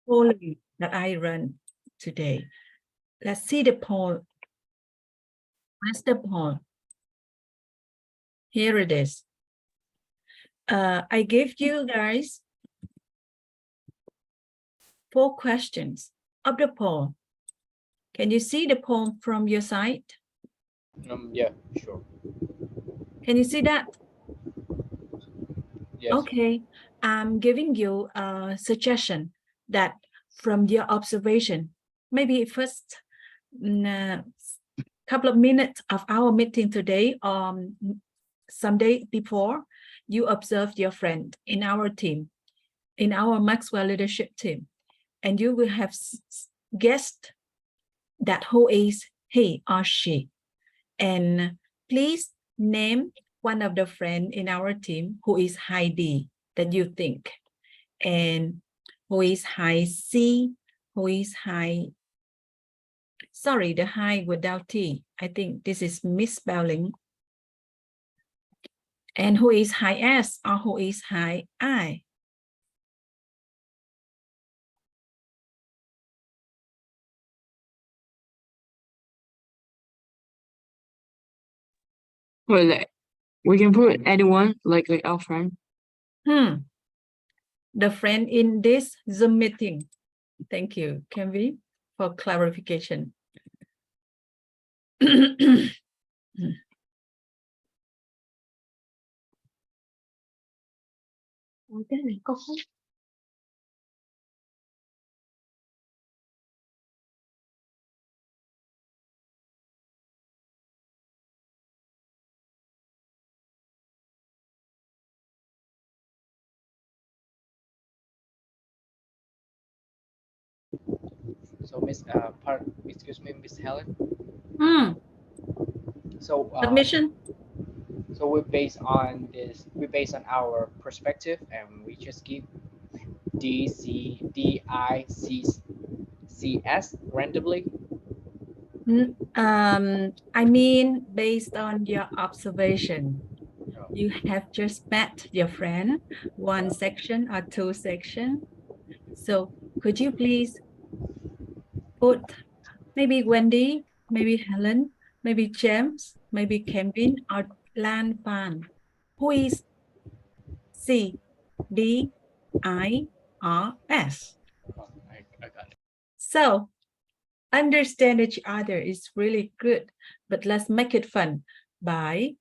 polling that I run today. Let's see the poll. Where's the poll? Here it is. I gave you guys 4 questions of the poll. Can you see the poll from your side? Yeah, sure. Can you see that? Yes. Okay, I'm giving you a suggestion that from your observation, maybe first couple of minutes of our meeting today, some day before, you observed your friend in our team, in our Maxwell leadership team, and you will have guessed that who is he or she. And please name one of the friends in our team who is high D that you think, and who is high C, who is high, sorry, the high without T. I think this is misspelling. And who is high S or who is high I. Well, we can put anyone, like our friend. The friend in this Zoom meeting. Thank you, Kenvi, for clarification. Cái này có không? So excuse me, Miss Helen. So Submission. So we based on our perspective, and we just give D, C, D, I, C, C, S randomly. I mean, based on your observation, you have just met your friend, 1 section or 2 section. So could you please put maybe Wendy, maybe Helen, maybe James, maybe Kevin or Lan Fan, who is C, D, I, R, S. I got it. So understand each other is really good, but let's make it fun by,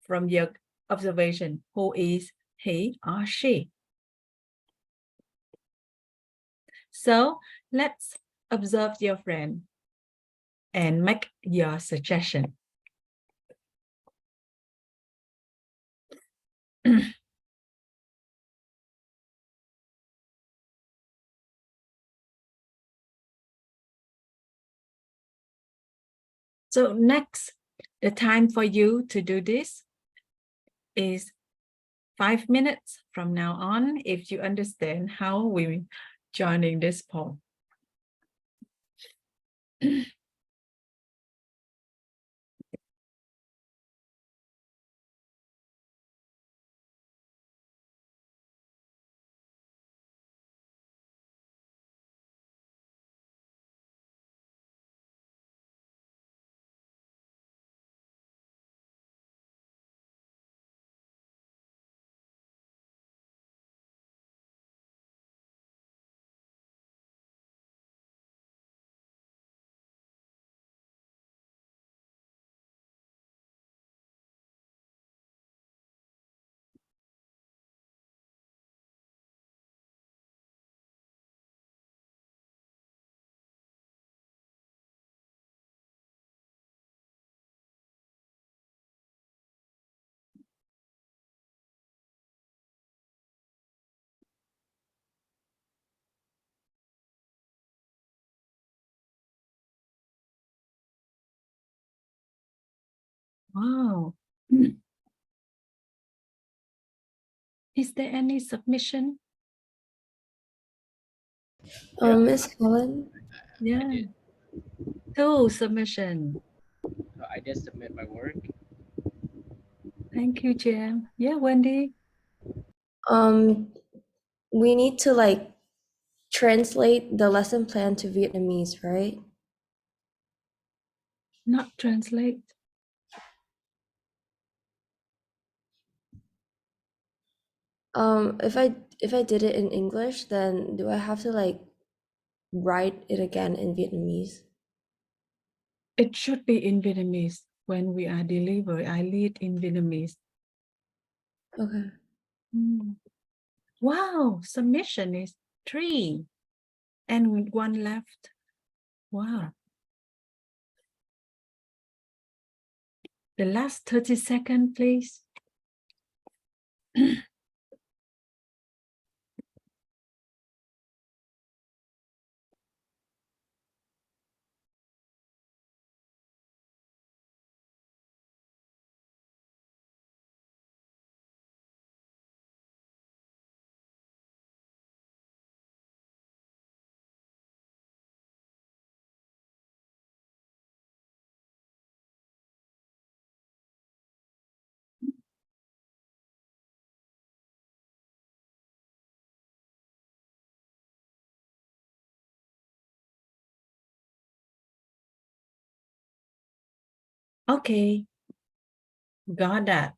from your observation, who is he or she. So let's observe your friend and make your suggestion. So next, the time for you to do this is 5 minutes from now on, if you understand how we're joining this poll. Wow. Is there any submission? Miss Helen? Yeah. 2 submission. So I did submit my work. Thank you, Jem. Yeah, Wendy. We need to like translate the lesson plan to Vietnamese, right? Not translate. If I did it in English, then do I have to like write it again in Vietnamese? It should be in Vietnamese. When we are delivered, I lead in Vietnamese. Okay. Wow, submission is 3 and 1 left. Wow. The last 30 seconds, please. Okay, got that.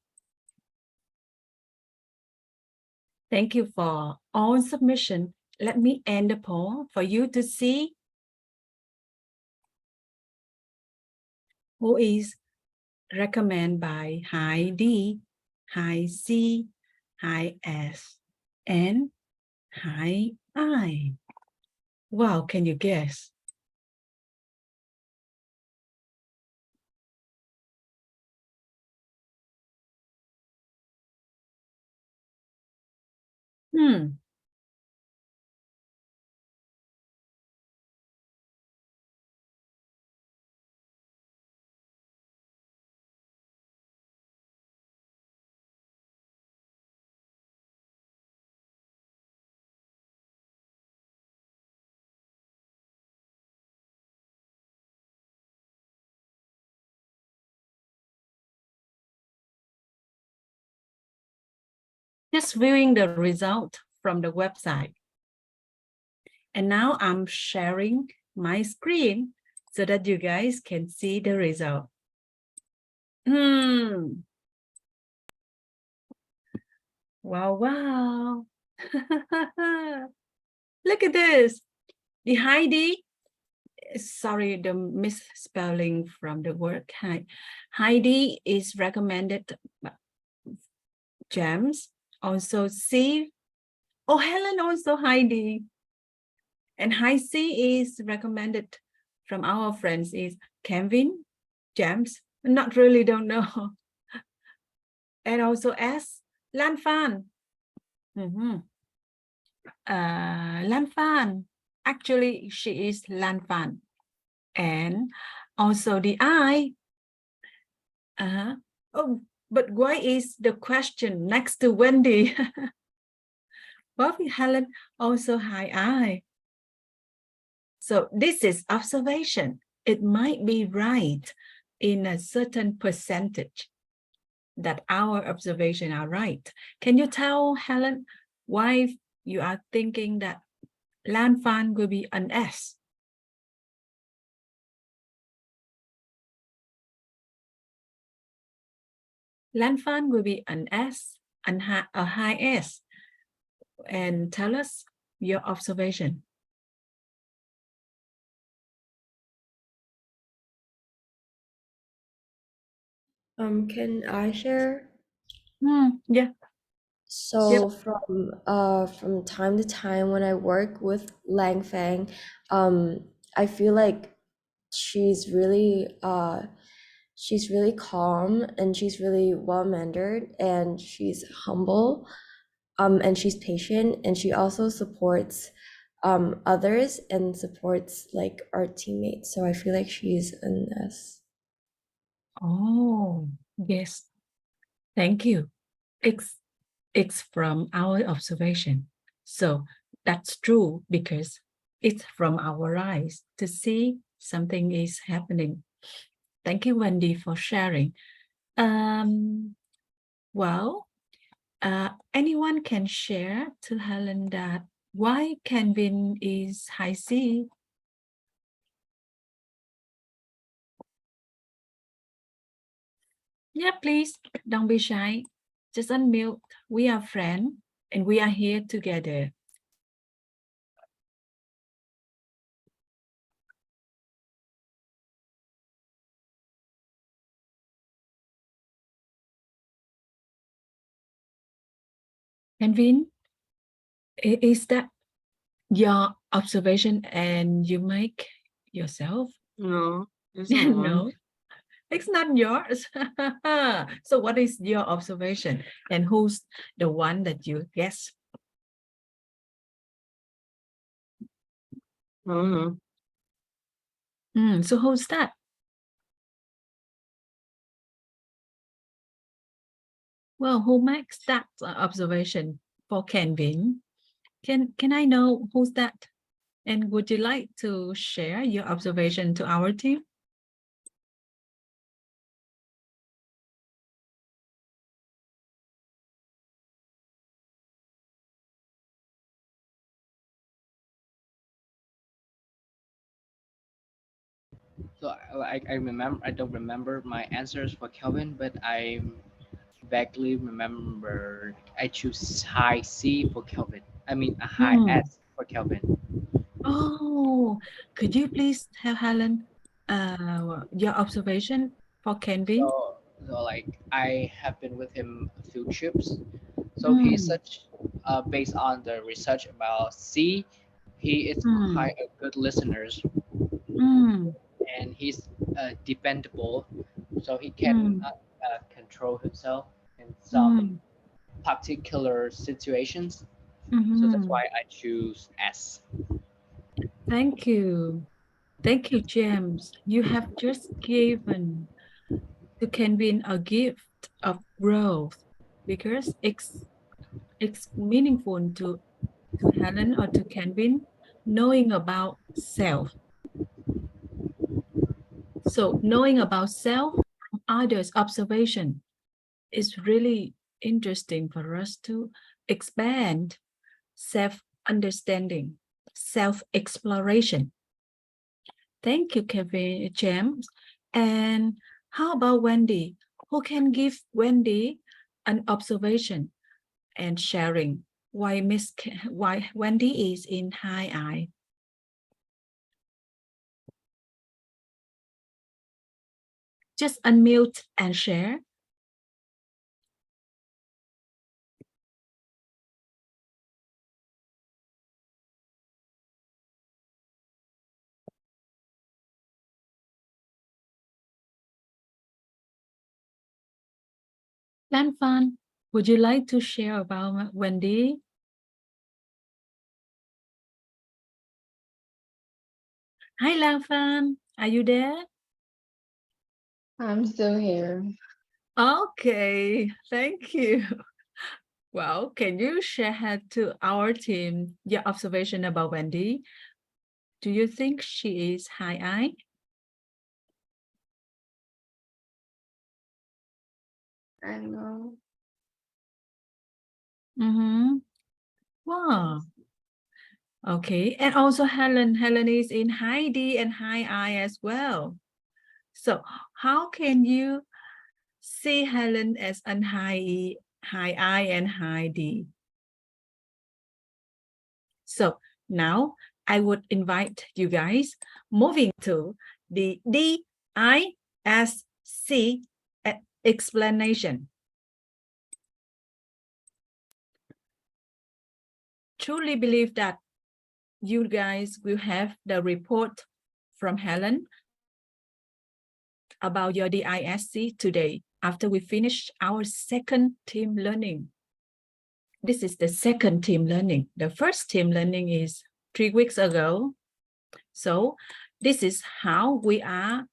Thank you for all submission. Let me end the poll for you to see who is recommended by high D, high C, high S, and high I. Wow, can you guess? Just viewing the result from the website. And now I'm sharing my screen so that you guys can see the result. Wow, wow. Look at this. The Heidi, sorry, the misspelling from the word Heidi is recommended James, also C. Oh, Helen also Heidi. And high C is recommended from our friends is Kevin, James, not really don't know. And also S, Lan Fan. Lan Fan. Actually, she is Lan Fan. And also the I. Oh, but why is the question next to Wendy? Bobby Helen also high I. So this is observation. It might be right in a certain percentage that our observation are right. Can you tell, Helen, why you are thinking that Lan Fan will be an S? Lan Fan will be an S, and a high S. And tell us your observation. Can I share? Yeah. So from time to time when I work with Lang Fang, I feel like she's really calm and she's really well-mannered and she's humble, and she's patient and she also supports others and supports like our teammates. So I feel like she's an S. Oh, yes. Thank you. It's from our observation. So that's true because it's from our eyes to see something is happening. Thank you, Wendy, for sharing. Well, anyone can share to Helen that Why Kevin is high C? Yeah, please, don't be shy. Just unmute. We are friends and we are here together. Kevin, is that your observation and you make yourself? No, it's not mine. No, it's not yours. So what is your observation and who's the one that you guess? I don't know. So who's that? Well, who makes that observation for Kevin? Can I know who's that? And would you like to share your observation to our team? So I don't remember my answers for Kelvin, but I vaguely remember I choose high C for Kelvin. I mean a high S for Kelvin. Oh, could you please tell Helen your observation for Kevin? So like I have been with him a few trips. So he's such based on the research about C, he is quite a good listener and he's dependable. So he can control himself in some particular situations. So that's why I choose S. Thank you. Thank you, James. You have just given to Kevin a gift of growth because it's meaningful to Helen or to Kevin knowing about self. So knowing about self from others' observation is really interesting for us to expand self-understanding, self-exploration. Thank you, Kevin, James. And how about Wendy? Who can give Wendy an observation and sharing why Wendy is in high I? Just unmute and share. Lan Fan, would you like to share about Wendy? Hi, Lan Fan, are you there? I'm still here. Okay, thank you. Well, can you share to our team your observation about Wendy? Do you think she is high I? I know. Wow. Okay, and also Helen. Helen is in high D and high I as well. So how can you see Helen as an high E, high I, and high D? So now I would invite you guys moving to the DISC explanation. Truly believe that you guys will have the report from Helen about your DISC today after we finish our second team learning. This is the second team learning. The first team learning is 3 weeks ago. So this is how we are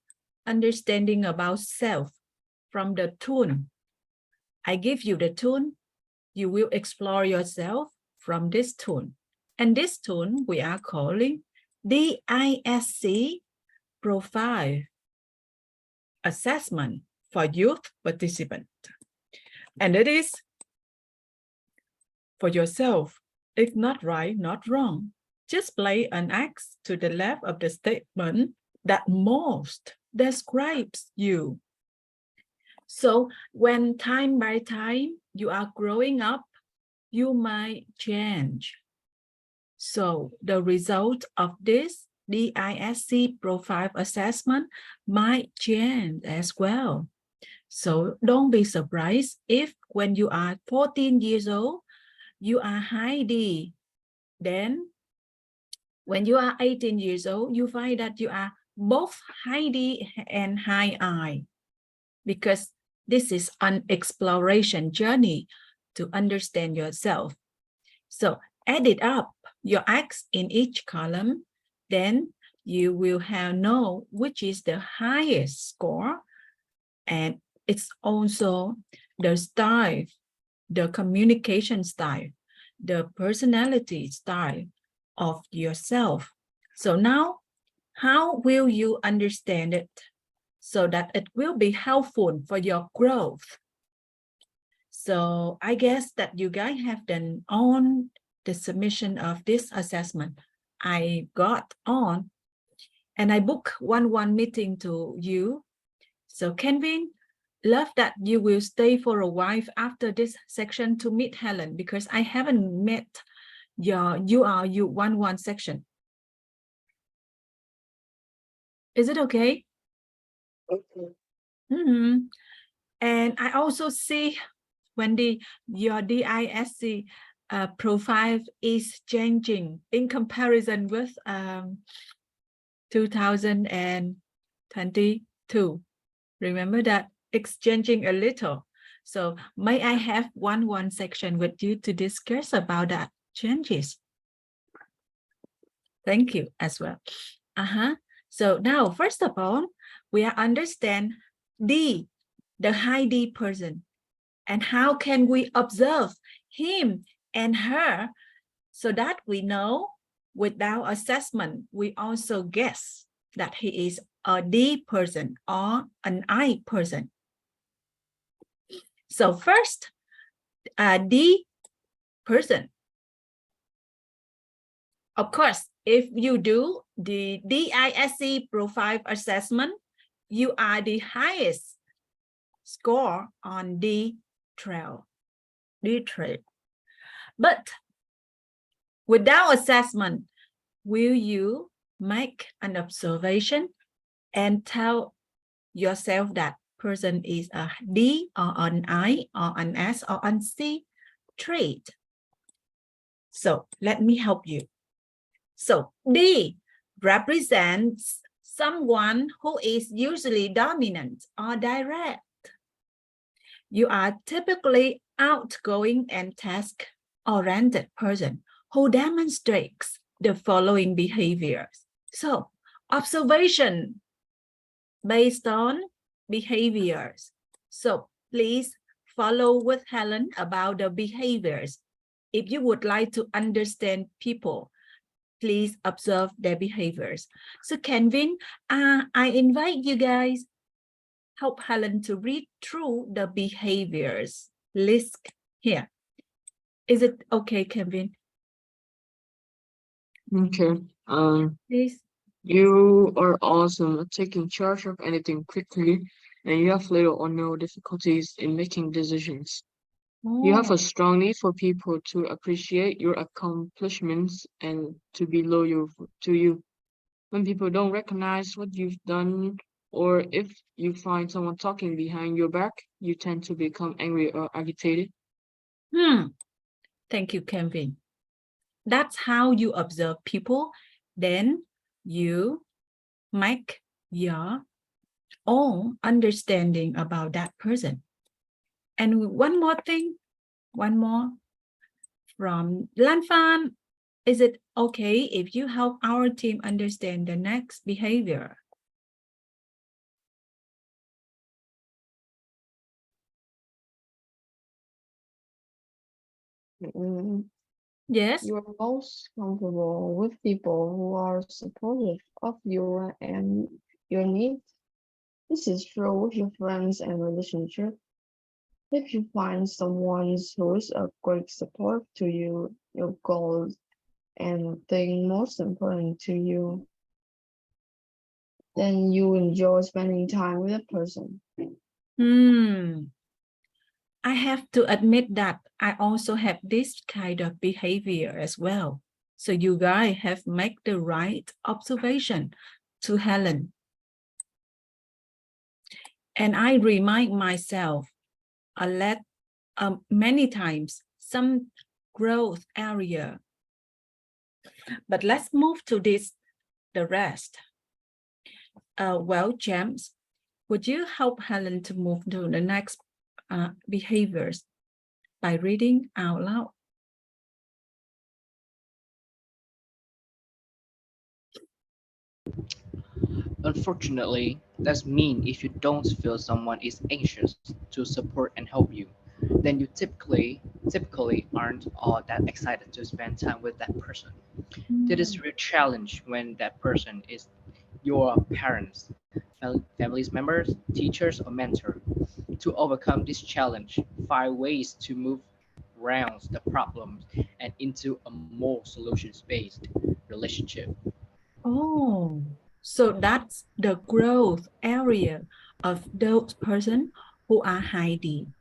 understanding about self from the tool. I give you the tool. You will explore yourself from this tool. And this tool we are calling DISC profile assessment for youth participant. And it is for yourself It's not right, not wrong. Just play an X to the left of the statement that most describes you. So when time by time you are growing up, you might change. So the result of this DISC profile assessment might change as well. So don't be surprised if when you are 14 years old, you are high D. Then when you are 18 years old, you find that you are both high D and high I, because this is an exploration journey to understand yourself. So add it up, your X in each column, then you will have know which is the highest score, and it's also the style, the communication style, the personality style of yourself. So now, how will you understand it so that it will be helpful for your growth? So I guess that you guys have done on the submission of this assessment. I got on and I booked one meeting to you. So Kenvin, love that you will stay for a while after this section to meet Helen, because I haven't met your U1 section. Is it okay? Okay. And I also see Wendy, your DISC profile is changing in comparison with 2022. Remember that it's changing a little. So may I have one section with you to discuss about that changes? Thank you as well. So now, first of all, we understand D, the high D person, and how can we observe him and her so that we know without assessment, we also guess that he is a D person or an I person. So first, D person. Of course, if you do the DISC profile assessment, you are the highest score on D trail. But without assessment, will you make an observation and tell yourself that person is a D or an I or an S or an C trait? So let me help you. So D represents someone who is usually dominant or direct. You are typically outgoing and task-oriented person who demonstrates the following behaviors. So observation based on behaviors. So please follow with Helen about the behaviors. If you would like to understand people, please observe their behaviors. So Kenvin, I invite you guys help Helen to read through the behaviors list here. Is it okay, Kenvin? Okay. Please. You are awesome at taking charge of anything quickly, and you have little or no difficulties in making decisions. You have a strong need for people to appreciate your accomplishments and to be loyal to you. When people don't recognize what you've done, or if you find someone talking behind your back, you tend to become angry or agitated. Thank you, Kenvin. That's how you observe people. Then you make your own understanding about that person. And one more thing, one more from Lanfan. Is it okay if you help our team understand the next behavior? Yes. You are most comfortable with people who are supportive of you and your needs. This is true with your friends and relationships. If you find someone who's a great support to you, your goals, and thing most important to you, then you enjoy spending time with a person. I have to admit that I also have this kind of behavior as well. So you guys have made the right observation to Helen. And I remind myself many times some growth area. But let's move to the rest. Well, James, would you help Helen to move to the next behaviors by reading out loud? Unfortunately, that's mean if you don't feel someone is anxious to support and help you, then you typically aren't all that excited to spend time with that person. It is a real challenge when that person is your parents, family members, teachers, or mentor. To overcome this challenge, find ways to move around the problems and into a more solutions-based relationship. Oh, so that's the growth area of those person who are hiding.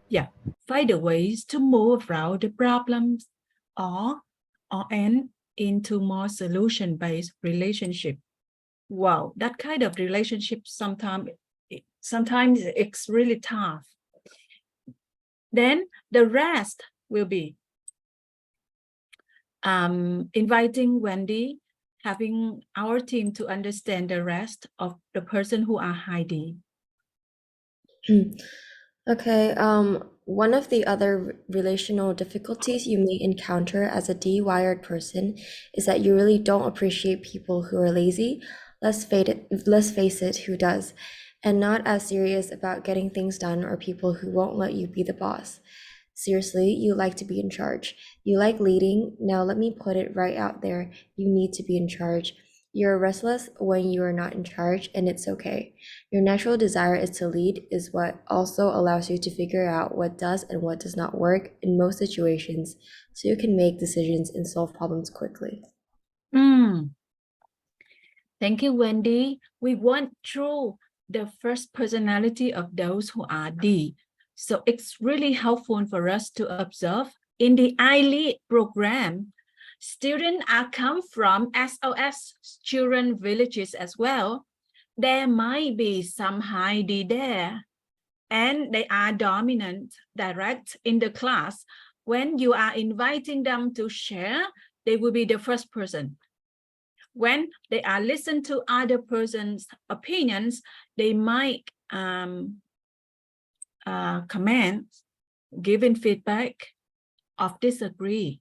Yeah, find the ways to move around the problems or end into more solution-based relationship. Wow, that kind of relationship sometimes it's really tough. Then the rest will be inviting Wendy, having our team to understand the rest of the person who are hiding. Okay, one of the other relational difficulties you may encounter as a de-wired person is that you really don't appreciate people who are lazy, let's face it, who does, and not as serious about getting things done, or people who won't let you be the boss. Seriously, you like to be in charge. You like leading. Now let me put it right out there. You need to be in charge. You're restless when you are not in charge, and it's okay. Your natural desire is to lead is what also allows you to figure out what does and what does not work in most situations, so you can make decisions and solve problems quickly. Thank you, Wendy. We went through the first personality of those who are D. So it's really helpful for us to observe in the iLead program. Students are come from SOS children villages as well. There might be some high D there, and they are dominant, direct in the class. When you are inviting them to share, they will be the first person. When they are listen to other person's opinions, they might comment, giving feedback of disagreement,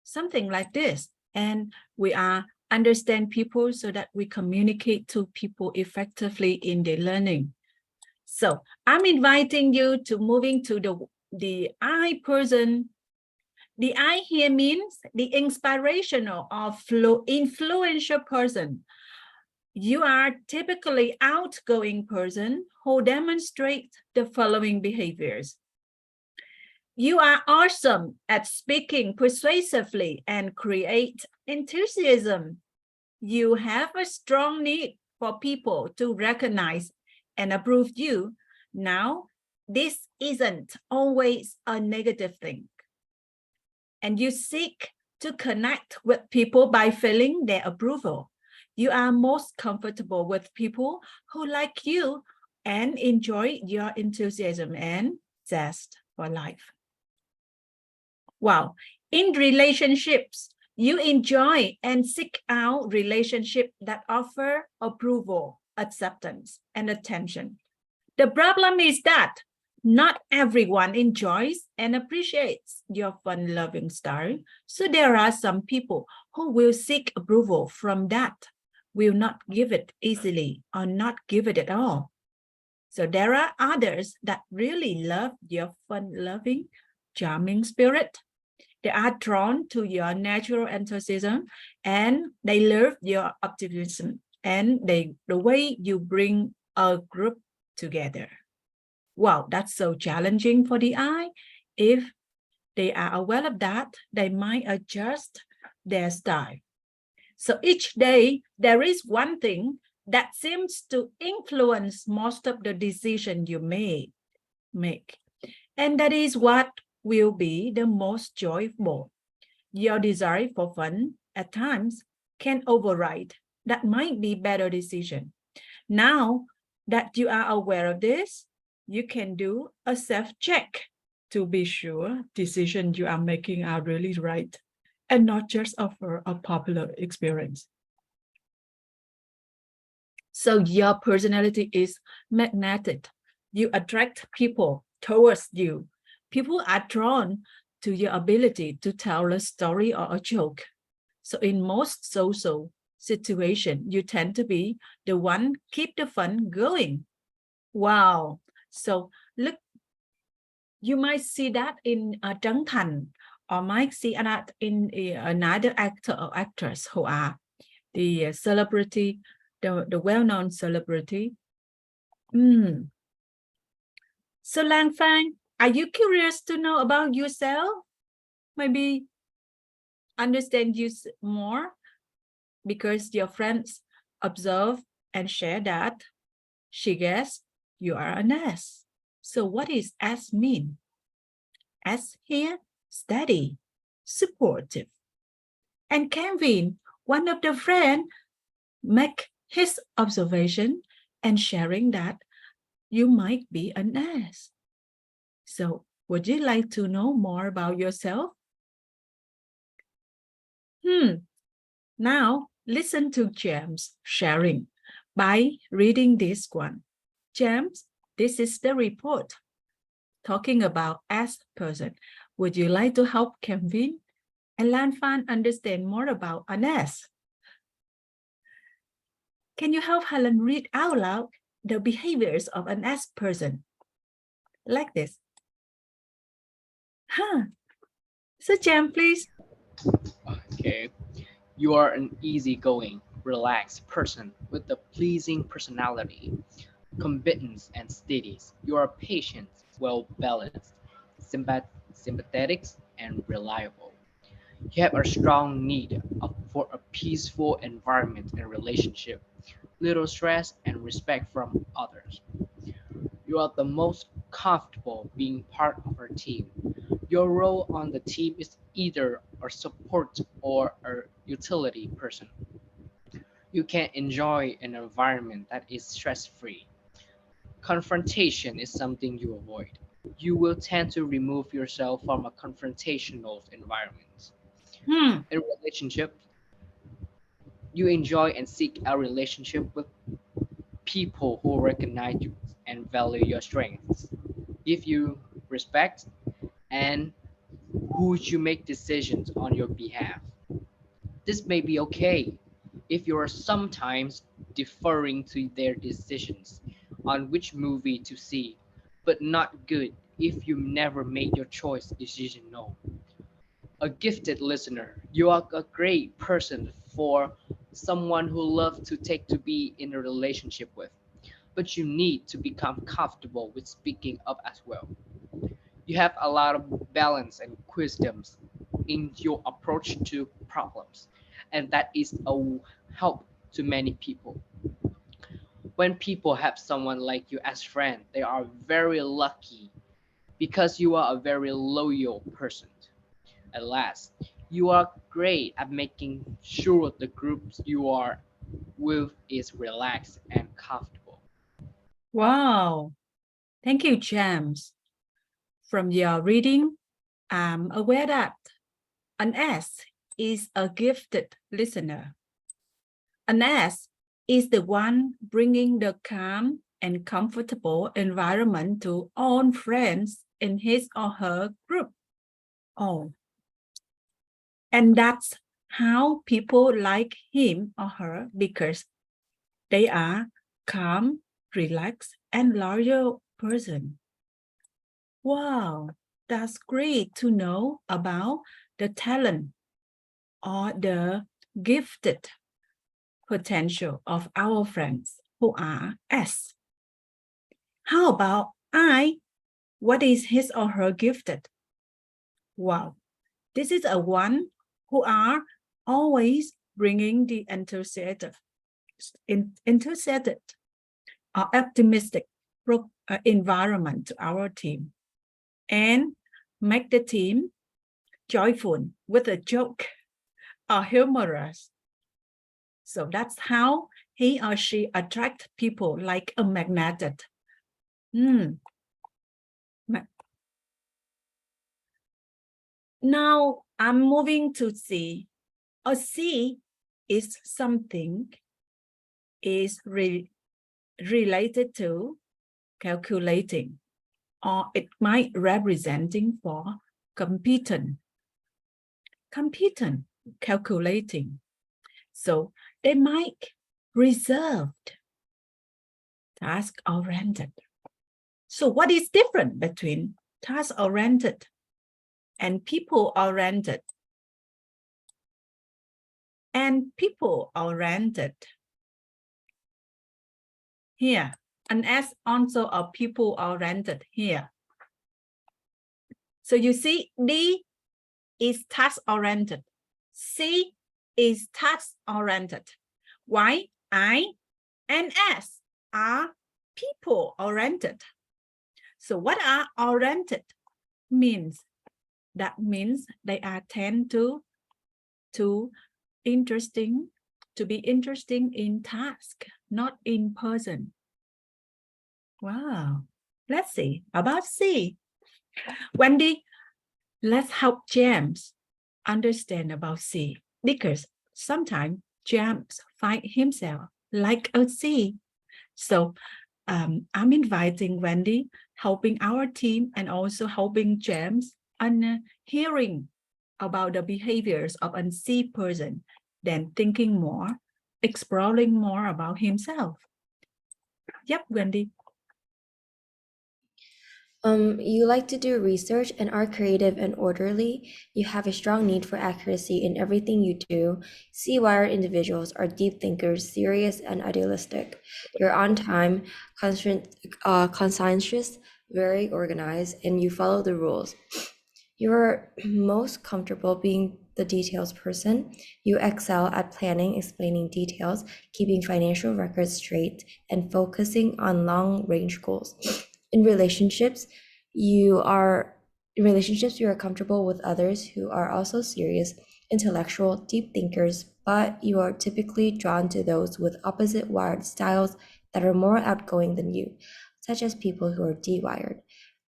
something like this. And we are understand people so that we communicate to people effectively in their learning. So I'm inviting you to moving to the I person. The I here means the inspirational or influential person. You are typically outgoing person who demonstrate the following behaviors. You are awesome at speaking persuasively and create enthusiasm. You have a strong need for people to recognize and approve you. Now, this isn't always a negative thing. And you seek to connect with people by feeling their approval. You are most comfortable with people who like you and enjoy your enthusiasm and zest for life. Wow. In relationships, you enjoy and seek out relationships that offer approval, acceptance, and attention. The problem is that not everyone enjoys and appreciates your fun-loving style. So there are some people who will seek approval from that, will not give it easily or not give it at all. So there are others that really love your fun-loving, charming spirit. They are drawn to your natural enthusiasm and they love your optimism and the way you bring a group together. Wow, that's so challenging for the eye. If they are aware of that, they might adjust their style. So each day, there is one thing that seems to influence most of the decision you make. And that is what will be the most joyful. Your desire for fun at times can override that might be better decision. Now that you are aware of this, you can do a self-check to be sure decisions you are making are really right and not just offer a popular experience. So your personality is magnetic. You attract people towards you. People are drawn to your ability to tell a story or a joke. So in most social situations, you tend to be the one keep the fun going. Wow. So look, you might see that in Trấn Thành, or might see that in another actor or actress who are the celebrity, the well-known celebrity. So Lan Phan, are you curious to know about yourself? Maybe understand you more because your friends observe and share that she guessed you are an S. So what is S mean? S here, steady, supportive. And Kevin, one of the friends, make his observation and sharing that you might be an S. So would you like to know more about yourself? Now listen to James sharing by reading this one. James, this is the report talking about S person. Would you like to help Kevin and Lan Phan understand more about an S? Can you help Helen read out loud the behaviors of an S person? Like this. So James, please. Okay. You are an easygoing, relaxed person with a pleasing personality, competence and steady. You are patient, well balanced, sympathetic, and reliable. You have a strong need for a peaceful environment and relationship, little stress and respect from others. You are the most comfortable being part of our team. Your role on the team is either a support or a utility person. You can enjoy an environment that is stress-free. Confrontation is something you avoid. You will tend to remove yourself from a confrontational environment. In relationship, you enjoy and seek a relationship with people who recognize you and value your strengths, give you respect, and who you make decisions on your behalf. This may be okay if you are sometimes deferring to their decisions on which movie to see, but not good if you never made your choice decision known. A gifted listener, you are a great person for someone who loves to take to be in a relationship with, but you need to become comfortable with speaking up as well. You have a lot of balance and wisdom in your approach to problems, and that is a help to many people. When people have someone like you as friend, they are very lucky because you are a very loyal person. At last, you are great at making sure the groups you are with is relaxed and comfortable. Wow. Thank you, James. From your reading, I'm aware that an S is a gifted listener. An S is the one bringing the calm and comfortable environment to all friends in his or her group. Oh, and that's how people like him or her because they are calm, relaxed, and loyal person. Wow, that's great to know about the talent or the gifted potential of our friends who are S. How about I? What is his or her gifted? Wow, this is a one who are always bringing the enthusiastic or optimistic environment to our team and make the team joyful with a joke or humorous. So that's how he or she attract people like a magnet. Now I'm moving to C. A C is something is related to calculating, or it might representing for competent, calculating. So they might reserved, task-oriented. So what is different between task-oriented and people-oriented? And people-oriented. Here, an S also a people-oriented here. So you see, D is task-oriented. C is task-oriented. Why? I and S are people-oriented. So what are oriented means? That means they are tend to be interesting in task, not in person. Wow. Let's see about C. Wendy, let's help James understand about C, because sometimes James find himself like a C. So I'm inviting Wendy, helping our team and also helping James on hearing about the behaviors of a C person, then thinking more, exploring more about himself. Yep, Wendy. You like to do research and are creative and orderly. You have a strong need for accuracy in everything you do. C-wired individuals are deep thinkers, serious and idealistic. You're on time, conscientious, very organized, and you follow the rules. You're most comfortable being the details person. You excel at planning, explaining details, keeping financial records straight, and focusing on long-range goals. In relationships, you are comfortable with others who are also serious, intellectual, deep thinkers, but you are typically drawn to those with opposite wired styles that are more outgoing than you, such as people who are D-wired.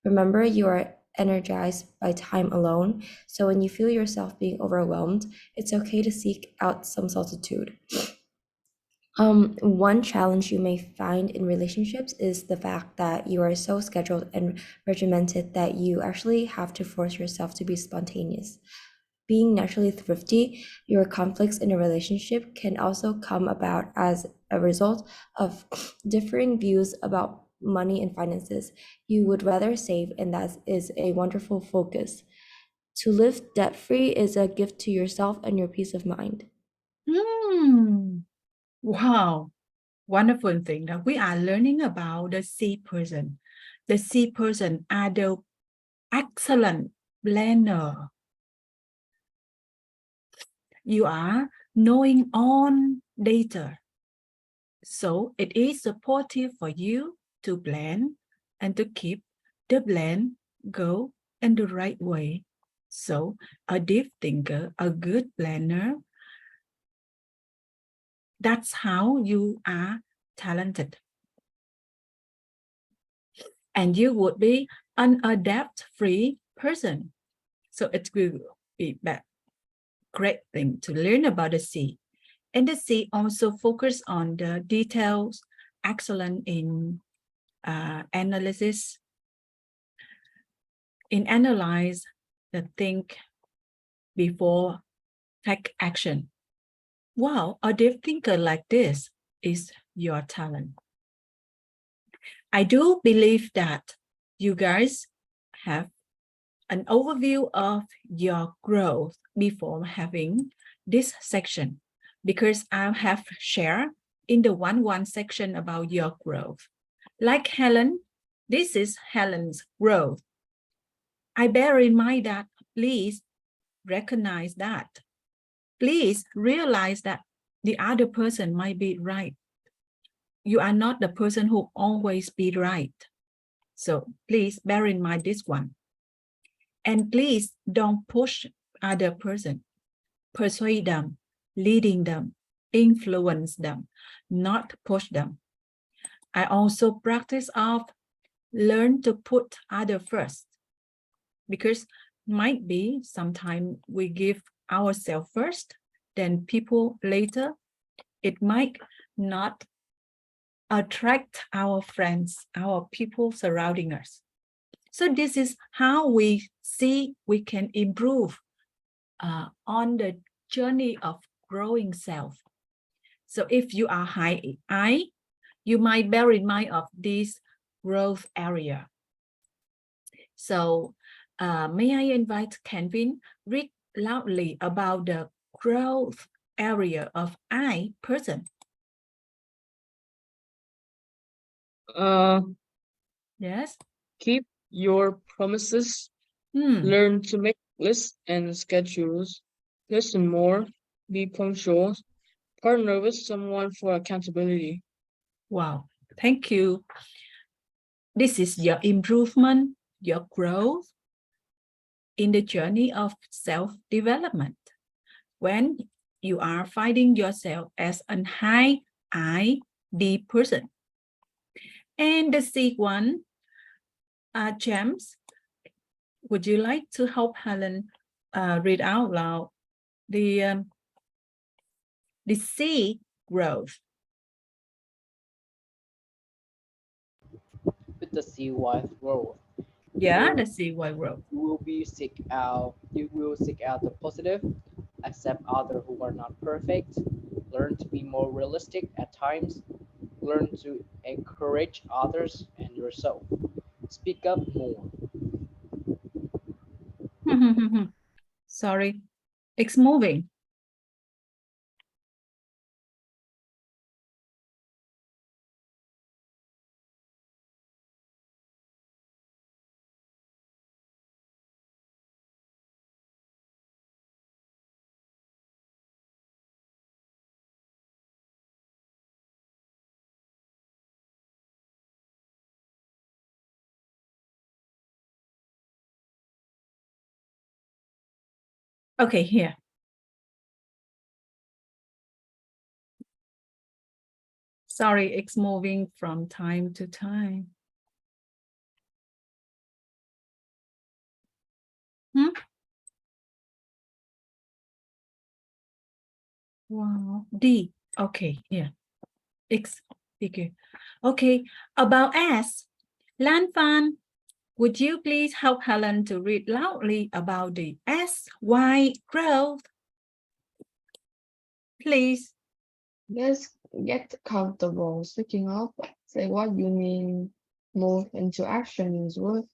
Remember, you are energized by time alone, so when you feel yourself being overwhelmed, it's okay to seek out some solitude. One challenge you may find in relationships is the fact that you are so scheduled and regimented that you actually have to force yourself to be spontaneous. Being naturally thrifty, your conflicts in a relationship can also come about as a result of differing views about money and finances. You would rather save, and that is a wonderful focus. To live debt-free is a gift to yourself and your peace of mind. Wow, wonderful thing that we are learning about the C person. The C person are the excellent planner. You are knowing on data. So it is supportive for you to plan and to keep the plan go in the right way. So a deep thinker, a good planner, that's how you are talented. And you would be an adapt-free person. So it will be a great thing to learn about the C. And the C also focus on the details, excellent in analysis, in analyze the think before take action. Wow, a deep thinker like this is your talent. I do believe that you guys have an overview of your growth before having this section. because I have shared in the 1-1 section about your growth. Like Helen, this is Helen's growth. I bear in mind that please recognize that. Please realize that the other person might be right. You are not the person who always be right. So please bear in mind this one. And please don't push other person. Persuade them, leading them, influence them, not push them. I also practice of learn to put other first, because might be sometimes we give ourselves first, then people later. It might not attract our friends, our people surrounding us. So this is how we see we can improve on the journey of growing self. So if you are high I, you might bear in mind of this growth area. So may I invite Kenvin read loudly about the growth area of I person. Yes. Keep your promises. Learn to make lists and schedules. Listen more. Be punctual. Partner with someone for accountability. Wow, thank you. This is your improvement, your growth in the journey of self-development. When you are finding yourself as a high I-D person. And the C1, James, would you like to help Helen read out loud the C growth? With the CY growth. Yeah, the CY growth. You will seek out the positive, accept others who are not perfect, learn to be more realistic at times, learn to encourage others and yourself, speak up more. Sorry, it's moving. Okay, here. Sorry, it's moving from time to time. Wow, D. Okay, yeah. X figure. Okay, about S. Lan Fan, would you please help Helen to read loudly about the SY growth? Please. Let's get comfortable speaking up. Say what you mean. Move into actions with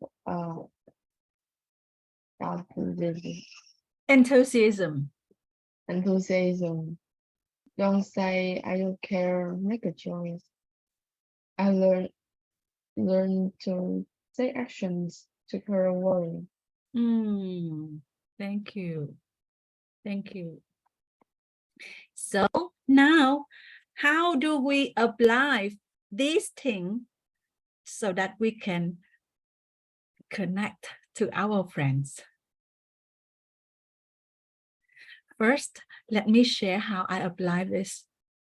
Enthusiasm. enthusiasm. Don't say I don't care. Make a choice. I learn to take actions to clear worry. Thank you. Thank you. So now, how do we apply these things so that we can connect to our friends? First, let me share how I apply this.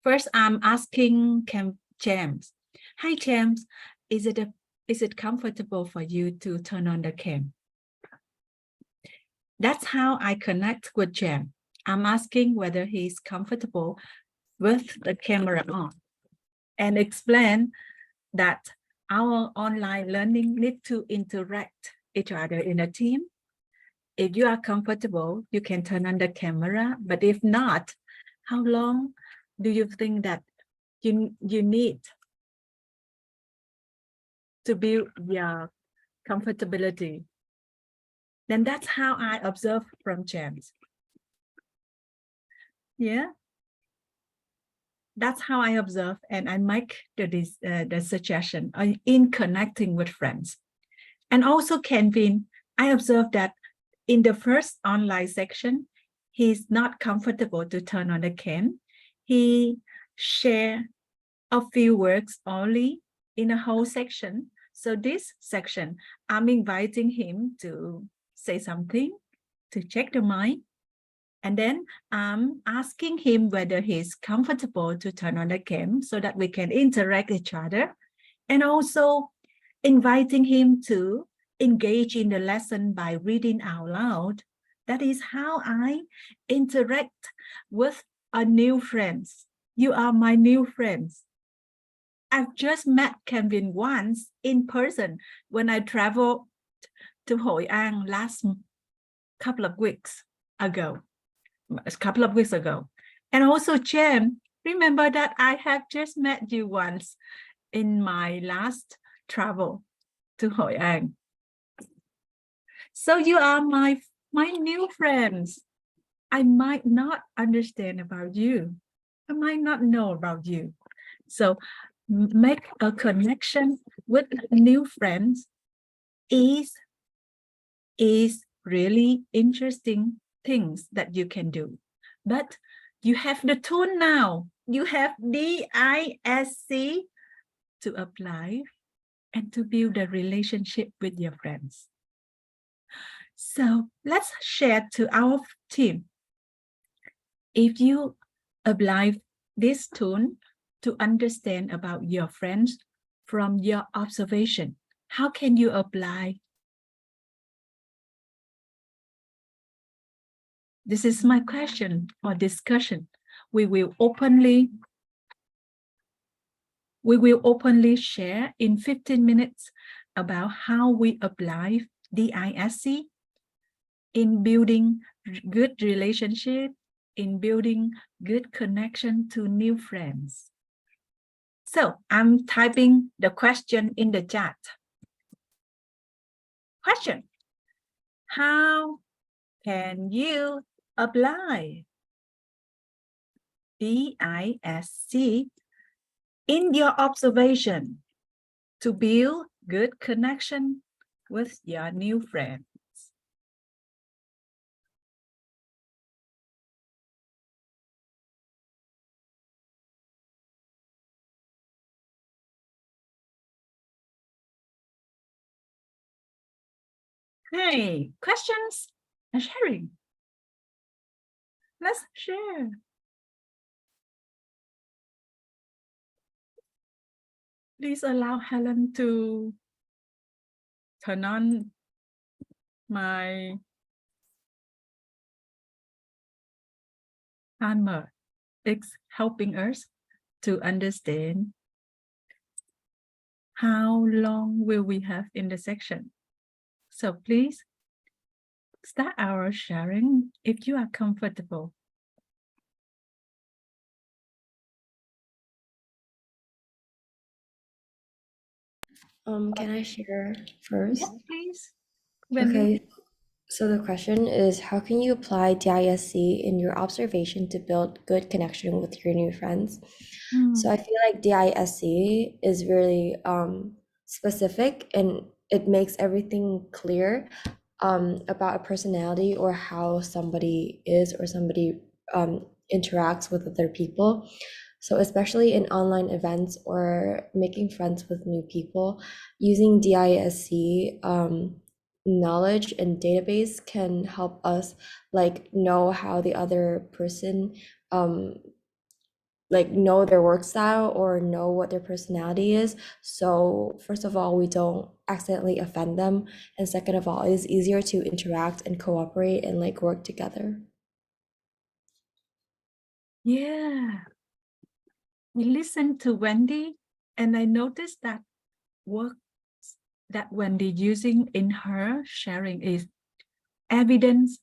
First, I'm asking James. Hi, James. Is it comfortable for you to turn on the cam? That's how I connect with James. I'm asking whether he's comfortable with the camera on, and explain that our online learning needs to interact each other in a team. If you are comfortable, you can turn on the camera, but if not, how long do you think that you need to build your comfortability? Then that's how I observe from James. Yeah. That's how I observe, and I make the suggestion in connecting with friends. And also Kenvin, I observed that in the first online section, he's not comfortable to turn on the cam. He share a few words only in a whole section. So this section, I'm inviting him to say something, to check the mic. And then I'm asking him whether he's comfortable to turn on the cam so that we can interact each other. And also inviting him to engage in the lesson by reading out loud. That is how I interact with a new friends. You are my new friends. I've just met Kevin once in person when I traveled to Hội An last couple of weeks ago. And also Jem, remember that I have just met you once in my last travel to Hội An. So you are my new friends. I might not understand about you. I might not know about you. So make a connection with new friends is really interesting things that you can do. But you have the tool now. You have DISC to apply and to build a relationship with your friends. So let's share to our team. If you apply this tool to understand about your friends from your observation, how can you apply? This is my question for discussion. We will openly share in 15 minutes about how we apply DISC in building good relationship, in building good connection to new friends. So I'm typing the question in the chat. Question: how can you apply DISC in your observation to build good connection with your new friends? Hey, questions and sharing. Let's share. Please allow Helen to turn on my timer. It's helping us to understand how long will we have in the section. So please start our sharing if you are comfortable. Can I share first? Yes, please. Okay, so the question is, how can you apply DISC in your observation to build good connection with your new friends? So I feel like DISC is really specific, and it makes everything clear about a personality or how somebody is or somebody interacts with other people. So especially in online events or making friends with new people, using DISC knowledge and database can help us like know how the other person like know their work style or know what their personality is. So first of all, we don't accidentally offend them, and second of all, it is easier to interact and cooperate and like work together. Yeah, we listened to Wendy, and I noticed that words that Wendy using in her sharing is evidence,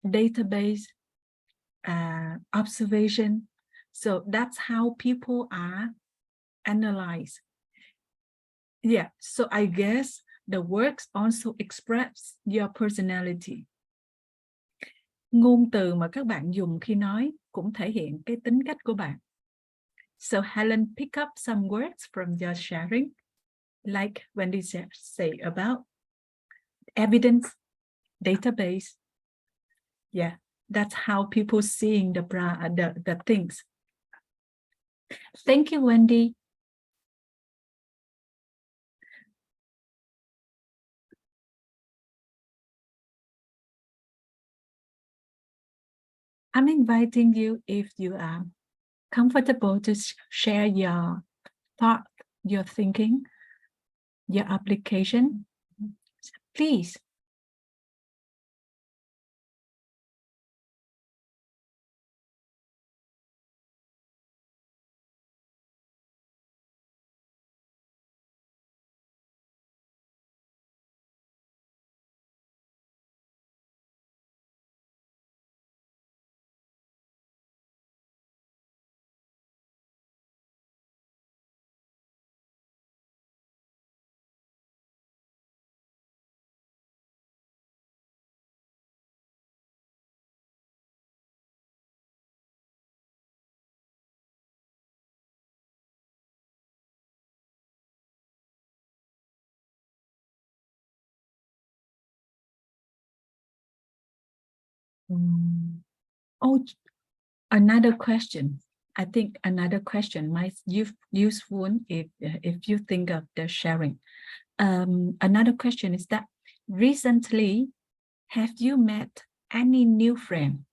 database, observation. So that's how people are analyzed. Yeah, so I guess the works also express your personality. Ngôn từ mà các bạn dùng khi nói cũng thể hiện cái tính cách của bạn. So Helen, pick up some words from your sharing, like Wendy say about evidence, database. Yeah, that's how people seeing the things. Thank you, Wendy. I'm inviting you, if you are comfortable, to share your thought, your thinking, your application. Please. Oh, another question. I think another question might useful if you think of the sharing. Another question is that recently, have you met any new friend,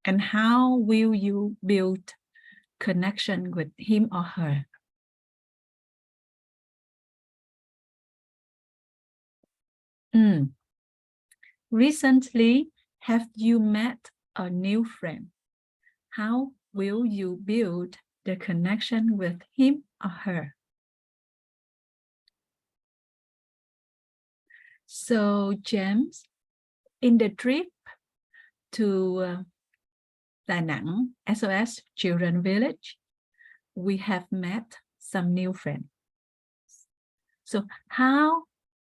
and how will you build connection with him or her? Recently, have you met a new friend? How will you build the connection with him or her? So, James, in the trip to Da Nang SOS Children Village, we have met some new friends. So how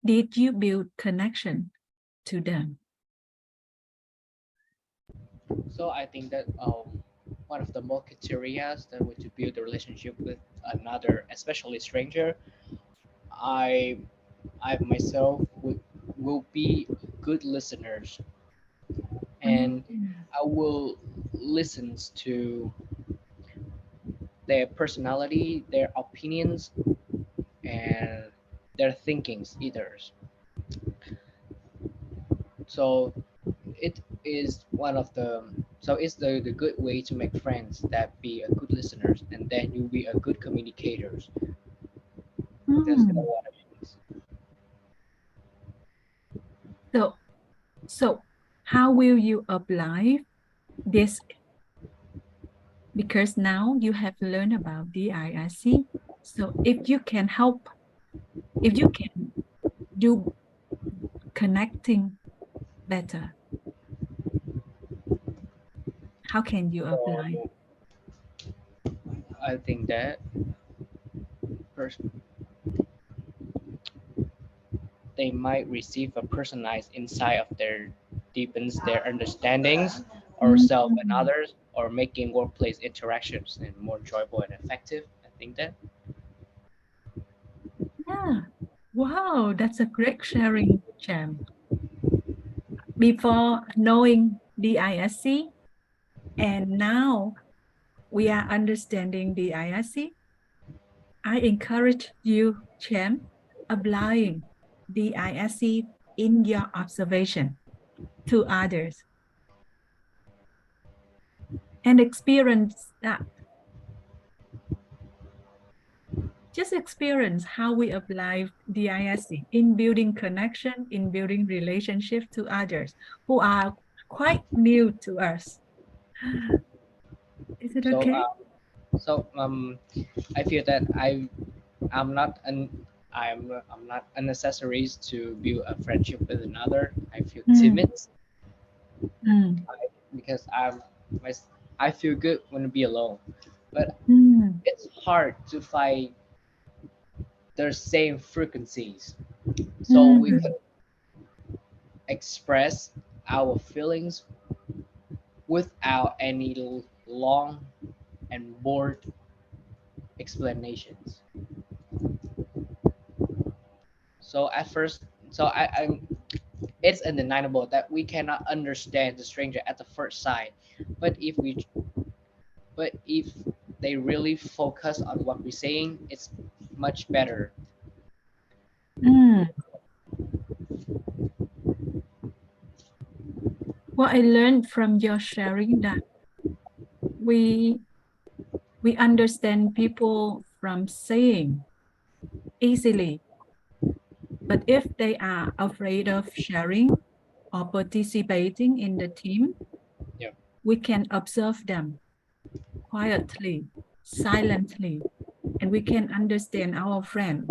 did you build connection to them? So I think that one of the more criteria that would to build a relationship with another, especially stranger, I myself will be good listeners, and I will listen to their personality, their opinions, and their thinkings either. So it is one of the it's the good way to make friends, that be a good listeners, and then you'll be a good communicators. That's kind of what it is. So how will you apply this? Because now you have learned about DISC. So if you can help, if you can do connecting better, how can you apply? So I think that first they might receive a personalized insight of their deepens their understandings or self and others, or making workplace interactions and more enjoyable and effective. I think that. Yeah. Wow, that's a great sharing, Cham. Before knowing DISC, and now we are understanding DISC, I encourage you, Cham, applying DISC in your observation to others and experience that. Just experience how we apply DISC in building connection, in building relationship to others who are quite new to us. Is it So okay? I feel that I'm not an I'm not unnecessary to build a friendship with another. I feel timid because my, I feel good when I be alone, but it's hard to find the same frequencies, so we can express our feelings without any long and bored explanations. So at first, I'm it's undeniable that we cannot understand the stranger at the first sight. But if they really focus on what we're saying, it's much better. Mm. Well, I learned from your sharing that we understand people from saying easily, but if they are afraid of sharing or participating in the team, Yeah. we can observe them quietly, silently, and we can understand our friends.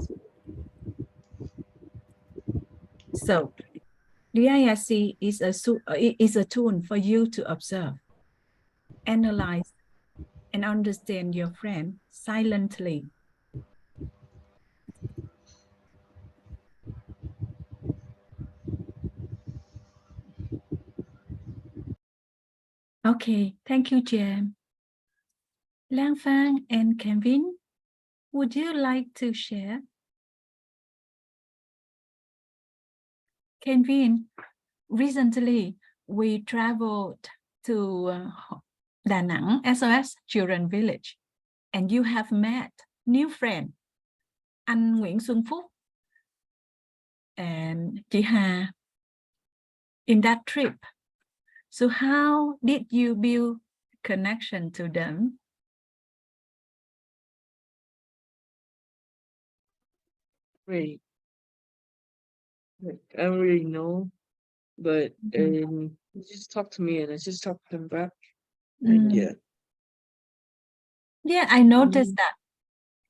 So the ISC is a tool for you to observe, analyze, and understand your friend silently. Okay, thank you, Jem. Lang Fang and Kevin, would you like to share? Kevin, recently we traveled to Da Nang SOS Children Village, and you have met new friend, anh Nguyễn Xuân Phúc and chị Hà in that trip. So how did you build connection to them? Great. I don't really know, but they just talk to me and I just talk to them back. And yeah. Yeah, I noticed that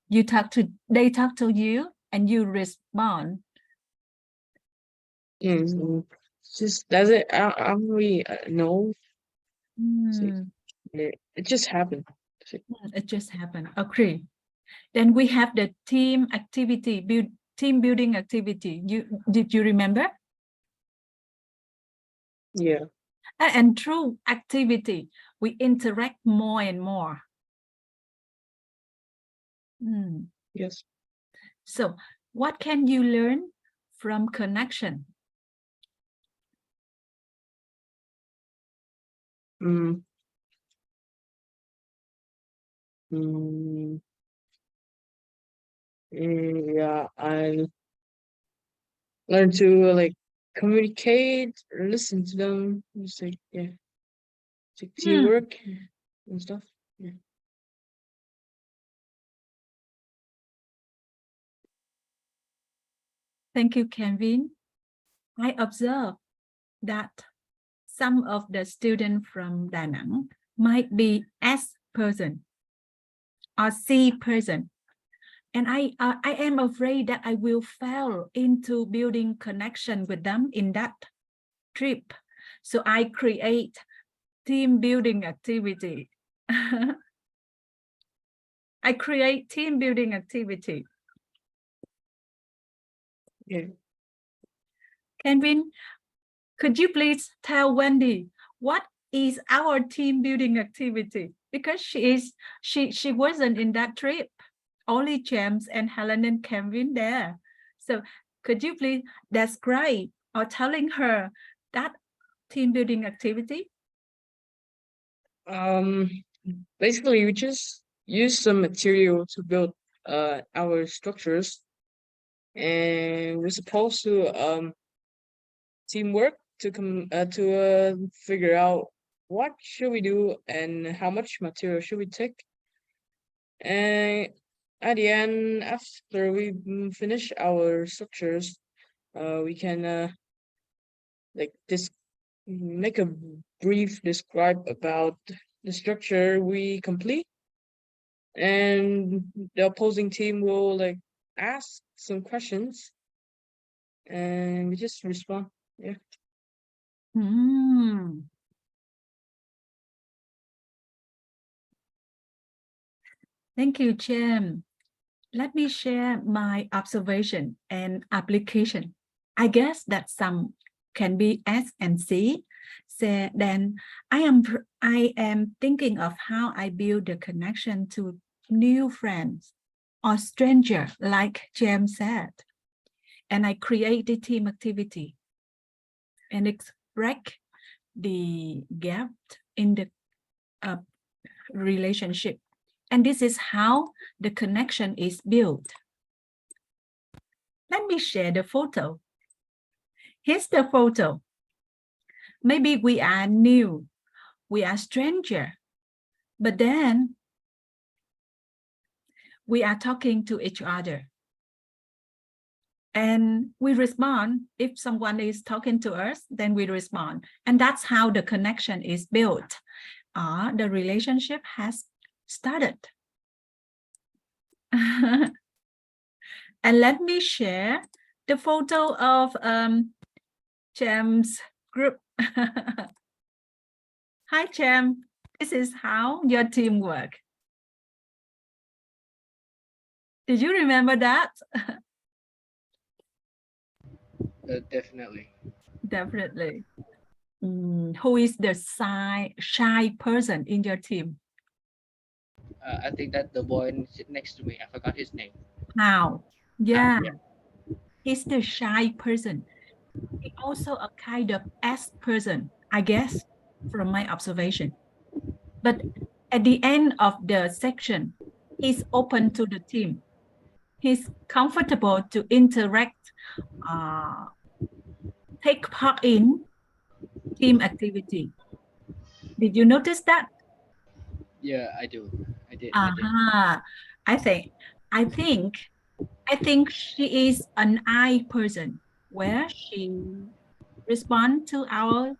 they talk to you and you respond. And just that's it. I don't really know. So, it just happened. So, It just happened. Agree. Then we have the team activity, team building activity. Did you remember? yeah. And through activity, we interact more and more. Yes. So what can you learn from connection? Mm. Mm. Yeah, I learned to like communicate or listen to them. Just like teamwork and stuff. Yeah. Thank you, Kevin. I observed that some of the students from Da Nang might be S person or C person. And I am afraid that I will fail into building connection with them in that trip. So I create team building activity. I create team building activity. Yeah. Kevin, could you please tell Wendy what is our team building activity? Because she wasn't in that trip. Only James and Helen and Kevin there. So could you please describe or telling her that team building activity? Basically we just use some material to build our structures, and we're supposed to teamwork to figure out what should we do and how much material should we take. And at the end, after we finish our structures, we can like this make a brief describe about the structure we complete, and the opposing team will like ask some questions and we just respond. Yeah. Thank you, Jim. Let me share my observation and application. I guess that some can be S and C. So then I am thinking of how I build the connection to new friends or stranger, like James said, and I create the team activity and express the gap in the relationship. And this is how the connection is built. Let me share the photo. Here's the photo. Maybe we are new, we are stranger, but then we are talking to each other. And we respond. If someone is talking to us, then we respond. And that's how the connection is built. The relationship has started. And let me share the photo of James' group. Hi, James. This is how your team work. Did you remember that? Definitely. Definitely. Who is the shy person in your team? I think that the boy sitting next to me, I forgot his name. How? Yeah, Yeah. he's the shy person. He's also a kind of S person, I guess, from my observation. But at the end of the section, he's open to the team. He's comfortable to interact, take part in team activity. Did you notice that? Yeah, I do. I did. I think she is an I person, where she responds to our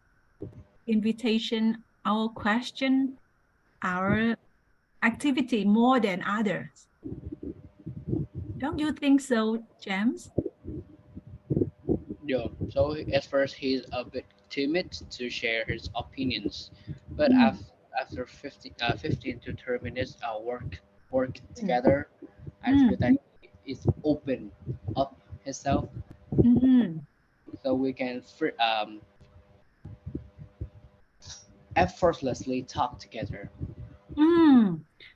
invitation, our question, our activity more than others. Don't you think so, James? Yeah. So at first he's a bit timid to share his opinions, but Mm. after 15 to 30 minutes work together, I feel that he's open up himself, so we can effortlessly talk together.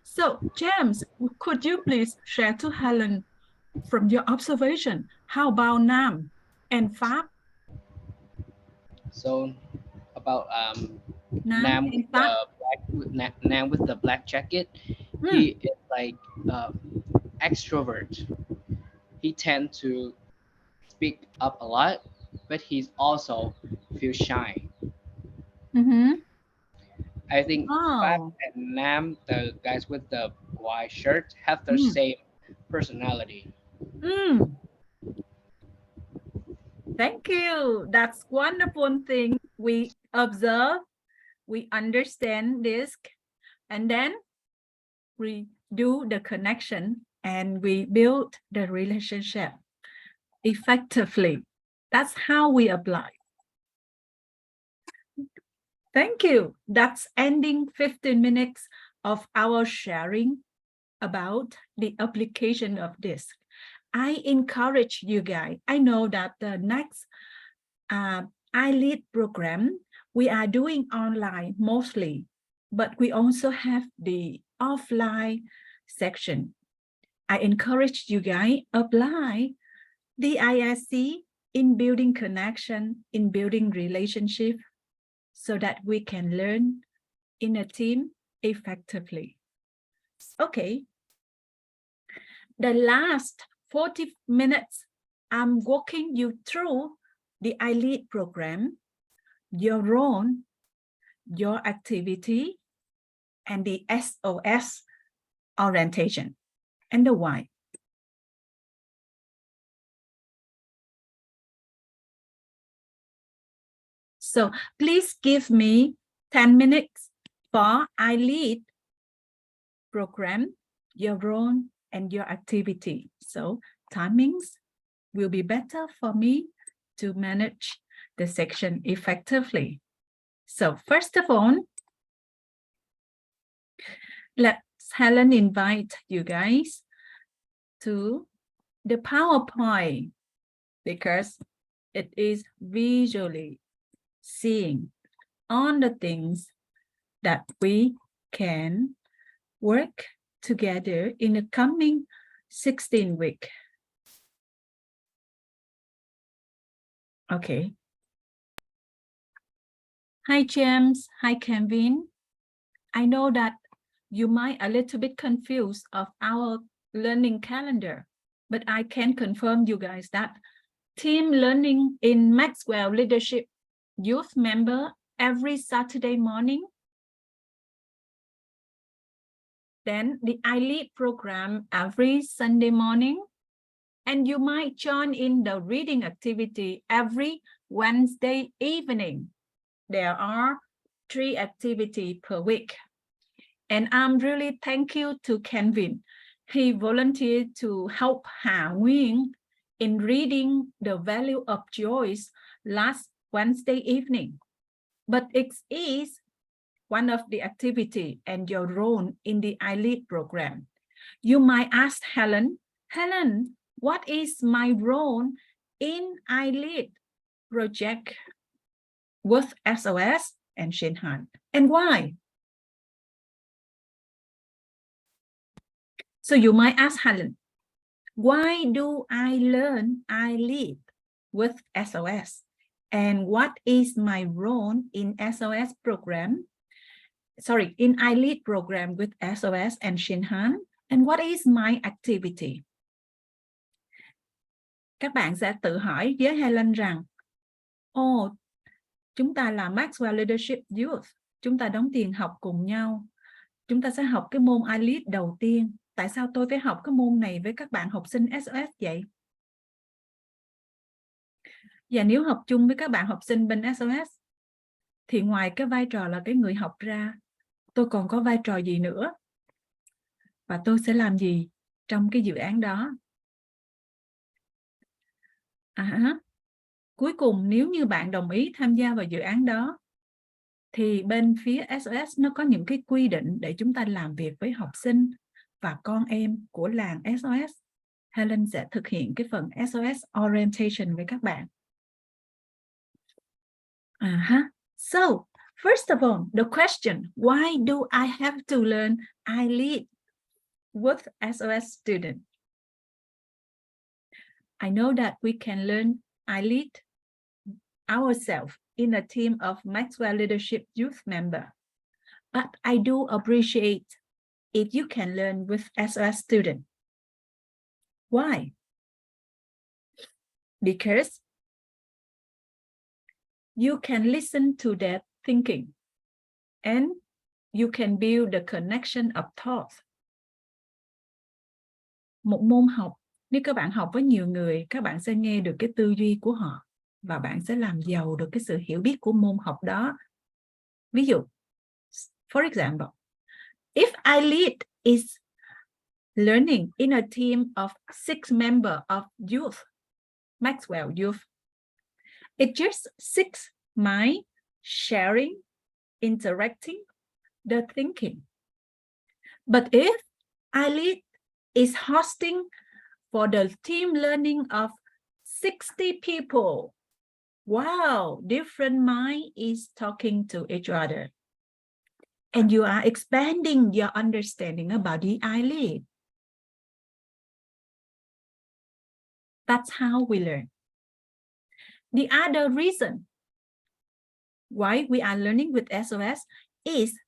So, James, could you please share to Helen from your observation, how about Nam and Pháp? So about Nam Nam with and Pháp. Nam with the black jacket, he is like extrovert. He tends to speak up a lot, but he's also feel shy. I think Fab Oh. and Nam, the guys with the white shirt, have the same personality. Thank you. That's wonderful thing. We observe, we understand this, and then we do the connection and we build the relationship effectively. That's how we apply. Thank you. That's ending 15 minutes of our sharing about the application of this. I encourage you guys. I know that the next iLead program, we are doing online mostly, but we also have the offline section. I encourage you guys apply the ISC in building connection, in building relationship, so that we can learn in a team effectively. Okay. The last 40 minutes, I'm walking you through the iLead program, your role, your activity, and the SOS orientation, and the why. So please give me 10 minutes for iLead program, your role, and your activity. So timings will be better for me to manage the section effectively. So first of all, let's Helen invite you guys to the PowerPoint, because it is visually seeing on the things that we can work together in the coming 16 weeks. Okay. Hi, James. Hi, Kevin. I know that you might a little bit confused of our learning calendar, but I can confirm you guys that team learning in Maxwell Leadership Youth member every Saturday morning. Then the iLead program every Sunday morning. And you might join in the reading activity every Wednesday evening. There are 3 activities per week. And I'm really thank you to Kevin. He volunteered to help Hà Nguyên in reading The Value of Choice last Wednesday evening. But it is one of the activity and your role in the iLead program. You might ask Helen, what is my role in iLead project with SOS and Shinhan, and why? So you might ask Helen, why do I learn iLead with SOS? And what is my role in SOS program? Sorry, in iLead program with SOS and Shinhan? And what is my activity? Các bạn sẽ tự hỏi với Helen rằng, chúng ta là Maxwell Leadership Youth, chúng ta đóng tiền học cùng nhau, chúng ta sẽ học cái môn iLead đầu tiên. Tại sao tôi phải học cái môn này với các bạn học sinh SOS vậy? Và nếu học chung với các bạn học sinh bên SOS, thì ngoài cái vai trò là cái người học ra, tôi còn có vai trò gì nữa? Và tôi sẽ làm gì trong cái dự án đó? Cuối cùng, nếu như bạn đồng ý tham gia vào dự án đó, thì bên phía SOS nó có những cái quy định để chúng ta làm việc với học sinh và con em của làng SOS. Helen sẽ thực hiện cái phần SOS orientation với các bạn. So, first of all, the question, why do I have to learn iLead with SOS students? I know that we can learn iLead ourselves in a team of Maxwell Leadership Youth member, but I do appreciate if you can learn with SOS students. Why? Because you can listen to their thinking and you can build the connection of thought. Một môn học, nếu các bạn học với nhiều người, các bạn sẽ nghe được cái tư duy của họ và bạn sẽ làm giàu được cái sự hiểu biết của môn học đó. Ví dụ, for example, if iLead is learning in a team of 6 members of youth, Maxwell Youth, it's just 6 mind sharing, interacting, the thinking. But if iLead is hosting for the team learning of 60 people, wow, different mind is talking to each other. And you are expanding your understanding about the iLead. That's how we learn. The other reason why we are learning with SOS is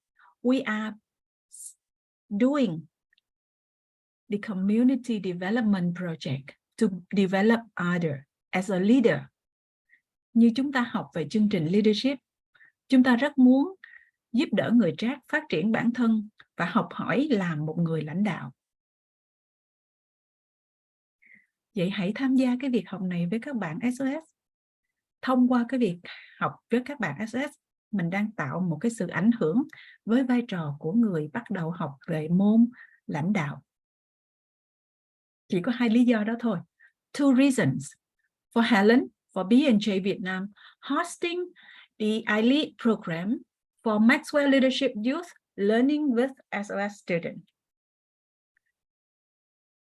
we are doing the community development project to develop others as a leader. Như chúng ta học về chương trình leadership, chúng ta rất muốn giúp đỡ người khác phát triển bản thân và học hỏi làm một người lãnh đạo. Vậy hãy tham gia cái việc học này với các bạn SOS. Thông qua cái việc học với các bạn SOS, mình đang tạo một cái sự ảnh hưởng với vai trò của người bắt đầu học về môn lãnh đạo. Chỉ có 2 lý do đó thôi. 2 reasons. For Helen, for B&J Vietnam, hosting the iLead program for Maxwell Leadership Youth learning with SOS students.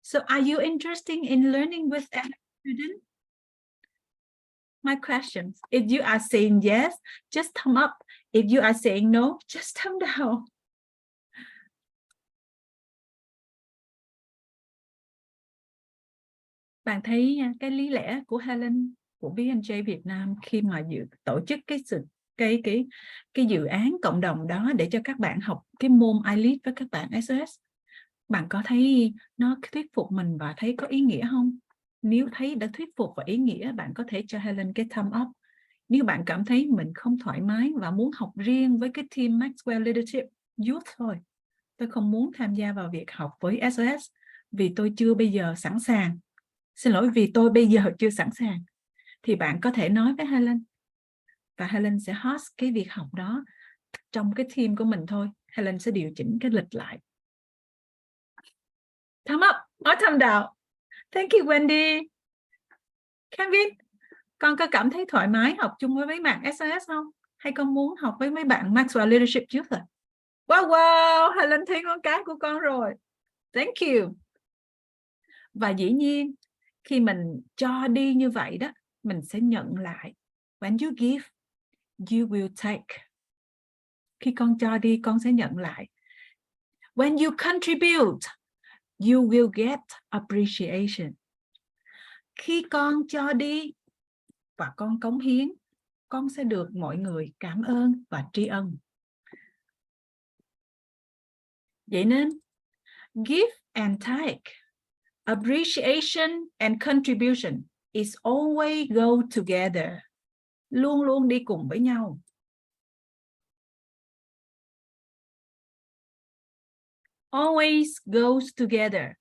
So are you interested in learning with SOS students? My questions, if you are saying yes, just thumb up. If you are saying no, just thumb down. Bạn thấy cái lý lẽ của Helen của B&J Việt Nam khi mà tổ chức cái dự án cộng đồng đó để cho các bạn học cái môn IELTS với các bạn SOS. Bạn có thấy nó thuyết phục mình và thấy có ý nghĩa không? Nếu thấy đã thuyết phục và ý nghĩa, bạn có thể cho Helen cái thumb up. Nếu bạn cảm thấy mình không thoải mái và muốn học riêng với cái team Maxwell Leadership Youth thôi, tôi không muốn tham gia vào việc học với SOS vì tôi chưa bây giờ sẵn sàng. Xin lỗi, vì tôi bây giờ chưa sẵn sàng. Thì bạn có thể nói với Helen và Helen sẽ host cái việc học đó trong cái team của mình thôi. Helen sẽ điều chỉnh cái lịch lại. Thumb up, thumb down. Thank you Wendy. Kevin, con có cảm thấy thoải mái học chung với mấy bạn SOS không? Hay con muốn học với mấy bạn Maxwell Leadership trước rồi? Wow, Helen thấy con cái của con rồi. Thank you. Và dĩ nhiên, khi mình cho đi như vậy đó, mình sẽ nhận lại. When you give, you will take. Khi con cho đi, con sẽ nhận lại. When you contribute, you will get appreciation. Khi con cho đi và con cống hiến, con sẽ được mọi người cảm ơn và tri ân. Vậy nên, give and take, appreciation and contribution is always go together. Luôn luôn đi cùng với nhau. Always goes together.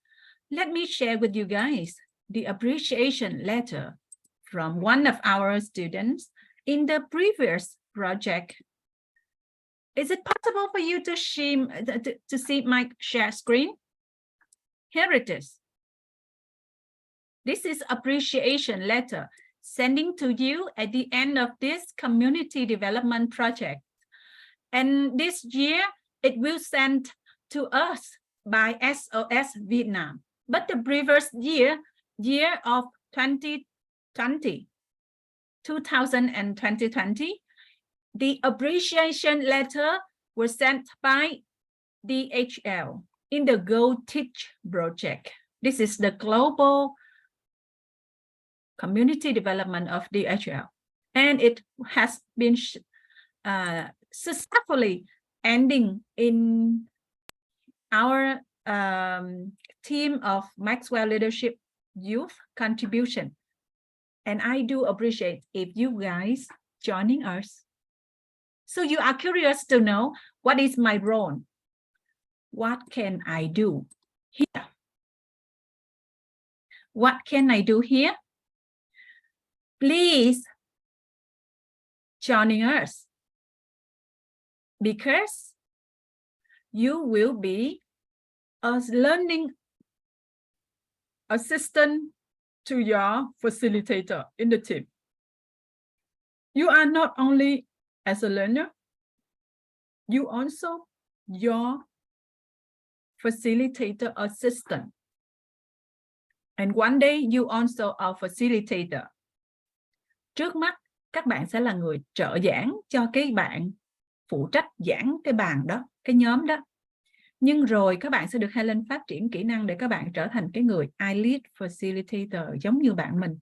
Let me share with you guys the appreciation letter from one of our students in the previous project. Is it possible for you to see my share screen? Here it is. This is appreciation letter sending to you at the end of this community development project. And this year, it will send to us by SOS Vietnam. But the previous year of 2020, the appreciation letter was sent by DHL in the Go Teach project. This is the global community development of DHL. And it has been successfully ending in our team of Maxwell Leadership Youth contribution. And I do appreciate if you guys joining us. So you are curious to know what is my role? What can I do here? What can I do here? Please joining us because you will be a learning assistant to your facilitator in the team. You are not only as a learner, you also your facilitator assistant. And one day you also are facilitator. Trước mắt, các bạn sẽ là người trợ giảng cho cái bạn phụ trách giảng cái bàn đó, cái nhóm đó. Nhưng rồi các bạn sẽ được Helen phát triển kỹ năng để các bạn trở thành cái người IELTS Facilitator giống như bạn mình.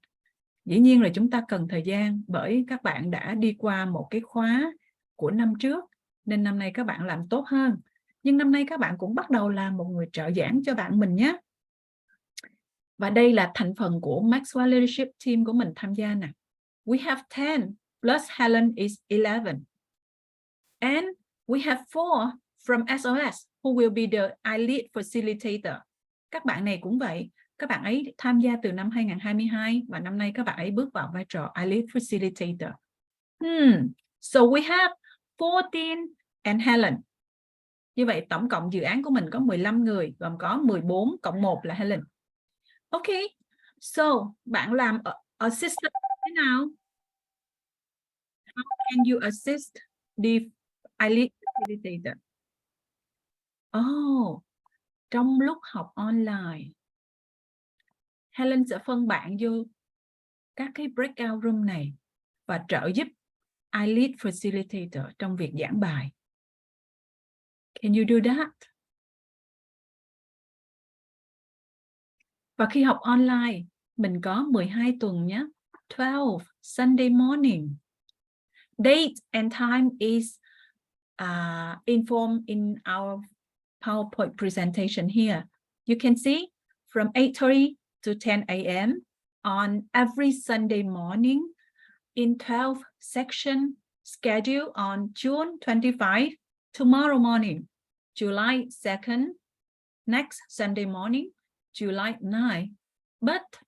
Dĩ nhiên là chúng ta cần thời gian bởi các bạn đã đi qua một cái khóa của năm trước nên năm nay các bạn làm tốt hơn. Nhưng năm nay các bạn cũng bắt đầu làm một người trợ giảng cho bạn mình nhé. Và đây là thành phần của Maxwell Leadership Team của mình tham gia nè. We have 10 plus Helen is 11. And we have 4 from SOS who will be the IELTS facilitator. Các bạn này cũng vậy. Các bạn ấy tham gia từ năm 2022 và năm nay các bạn ấy bước vào vai trò IELTS facilitator. So we have 14 and Helen. Như vậy tổng cộng dự án của mình có 15 người, gồm có 14 cộng 1 là Helen. Ok, so bạn làm assistant thế nào? How can you assist the IELTS facilitator? Oh, trong lúc học online, Helen sẽ phân bạn vô các cái breakout room này và trợ giúp IELTS facilitator trong việc giảng bài. Can you do that? Và khi học online, Mình có 12 tuần nhé. 12 Sunday morning. Date and time is informed in our PowerPoint presentation here. You can see from 8:30 to 10 a.m. on every Sunday morning in 12 section schedule on June 25, tomorrow morning, July 2nd, next Sunday morning, July 9. But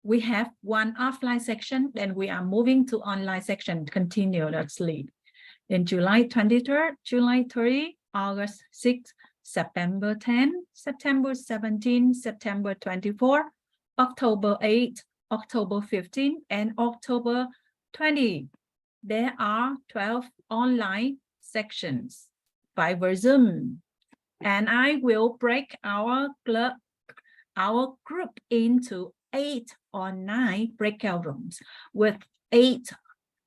we have one offline section, then we are moving to online section continuously. In July 23rd, July 30, August 6th, September 10, September 17, September 24, October 8, October 15, and October 20. There are 12 online sections via Zoom. And I will break our group into 8 or 9 breakout rooms with 8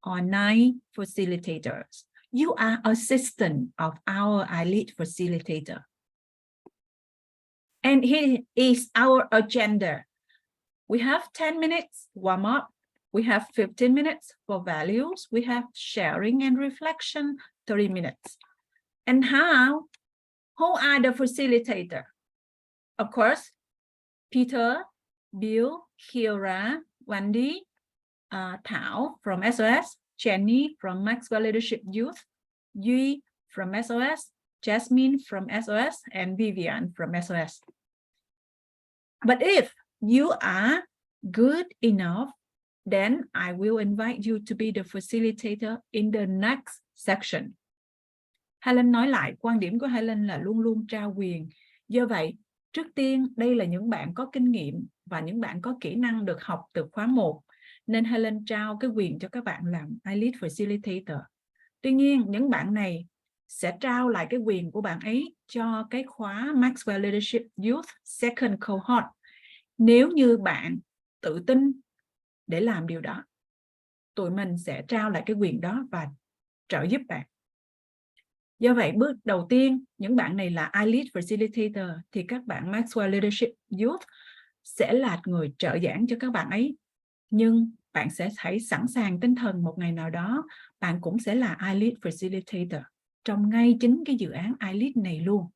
or 9 facilitators. You are assistant of our elite facilitator. And here is our agenda. We have 10 minutes warm up. We have 15 minutes for values. We have sharing and reflection, 30 minutes. And who are the facilitator? Of course, Peter, Bill, Kira, Wendy, Thảo from SOS, Jenny from Maxwell Leadership Youth, Duy from SOS, Jasmine from SOS, and Vivian from SOS. But if you are good enough, then I will invite you to be the facilitator in the next section. Helen nói lại, quan điểm của Helen là luôn luôn trao quyền. Do vậy, trước tiên đây là những bạn có kinh nghiệm và những bạn có kỹ năng được học từ khóa 1. Nên Helen trao cái quyền cho các bạn làm elite facilitator. Tuy nhiên, những bạn này sẽ trao lại cái quyền của bạn ấy cho cái khóa Maxwell Leadership Youth Second Cohort. Nếu như bạn tự tin để làm điều đó, tụi mình sẽ trao lại cái quyền đó và trợ giúp bạn. Do vậy, bước đầu tiên, những bạn này là elite facilitator thì các bạn Maxwell Leadership Youth sẽ là người trợ giảng cho các bạn ấy. Nhưng bạn sẽ hãy sẵn sàng tinh thần một ngày nào đó, bạn cũng sẽ là elite facilitator trong ngay chính cái dự án elite này luôn.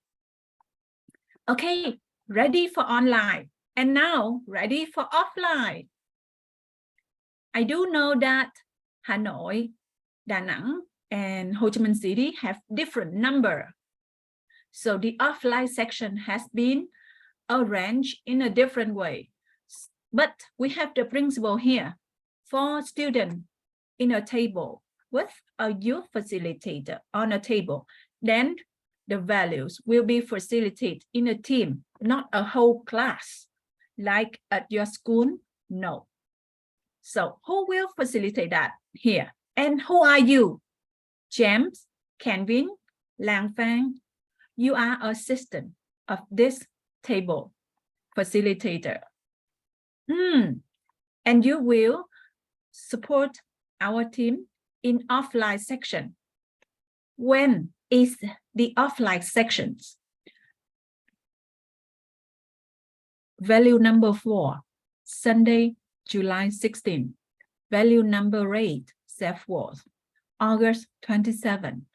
Okay, ready for online. And now, ready for offline. I do know that Hà Nội, Đà Nẵng, and Ho Chi Minh City have different number. So the offline section has been arranged in a different way. But we have the principle here. 4 students in a table with a youth facilitator on a table. Then the values will be facilitated in a team, not a whole class. Like at your school? No. So who will facilitate that here? And who are you? James, Kenvin, Lang Fang, you are assistant of this table facilitator. And you will support our team in offline section. When is the offline sections? Value number 4, Sunday, July 16. Value number 8, self-worth, August 27.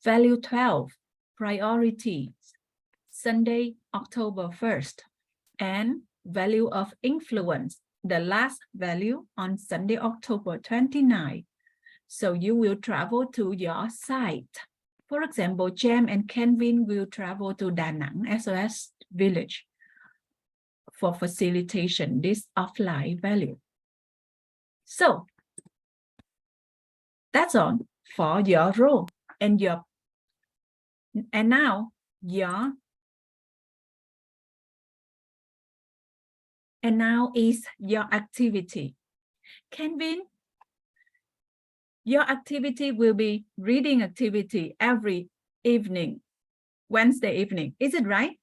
Value 12, priorities, Sunday, October 1st. And value of influence, the last value on Sunday, October 29. So you will travel to your site. For example, Jem and Kenvin will travel to Da Nang SOS village for facilitation this offline value. So that's all for your role and now is your activity. Kenvin, your activity will be reading activity every evening, Wednesday evening. Is it right?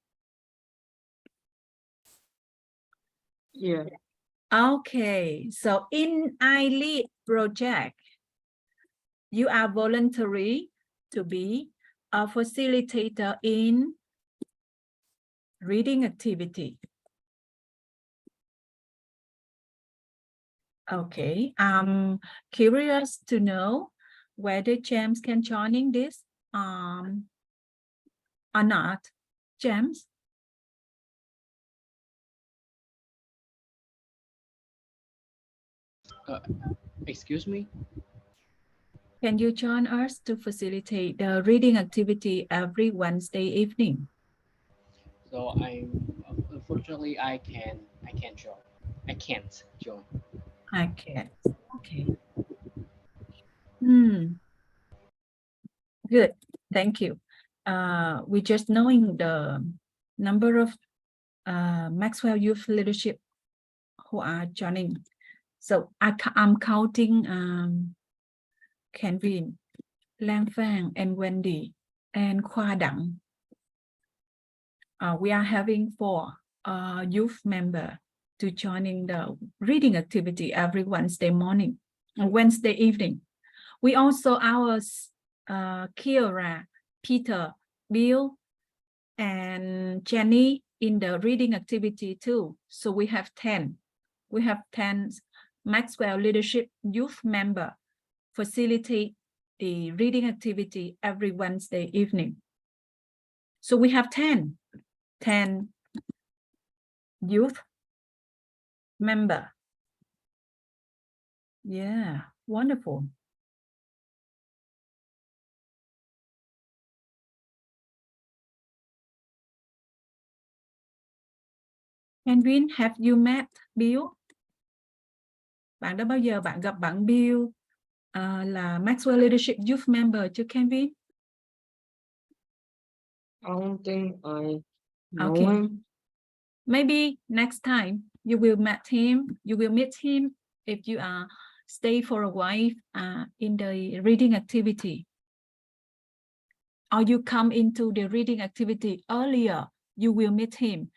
Yeah. Okay, so in iLead project, you are voluntary to be a facilitator in reading activity. Okay, I'm curious to know whether James can join in this or not. James? Excuse me. Can you join us to facilitate the reading activity every Wednesday evening? So unfortunately I can't join. I can't join. I can. Okay. Good. Thank you. We just knowing the number of Maxwell Youth Leadership who are joining. So I'm counting Kenvin, Lang Fang, and Wendy, and Khoa Dang. We are having 4 youth members to joining the reading activity every Wednesday morning, Wednesday evening. We also ours Kiara, Peter, Bill, and Jenny in the reading activity too. So we have 10. We have 10 Maxwell Leadership Youth member facilitate the reading activity every Wednesday evening. So we have 10 youth member. Yeah, wonderful. Kenvin, have you met Bill? Bạn đã bao giờ bạn gặp bạn Bill là Maxwell Leadership Youth Member chưa Kenvin? I don't think I know Okay. him. Maybe next time you will meet him if you stay for a while in the reading activity. Or you come into the reading activity earlier, you will meet him.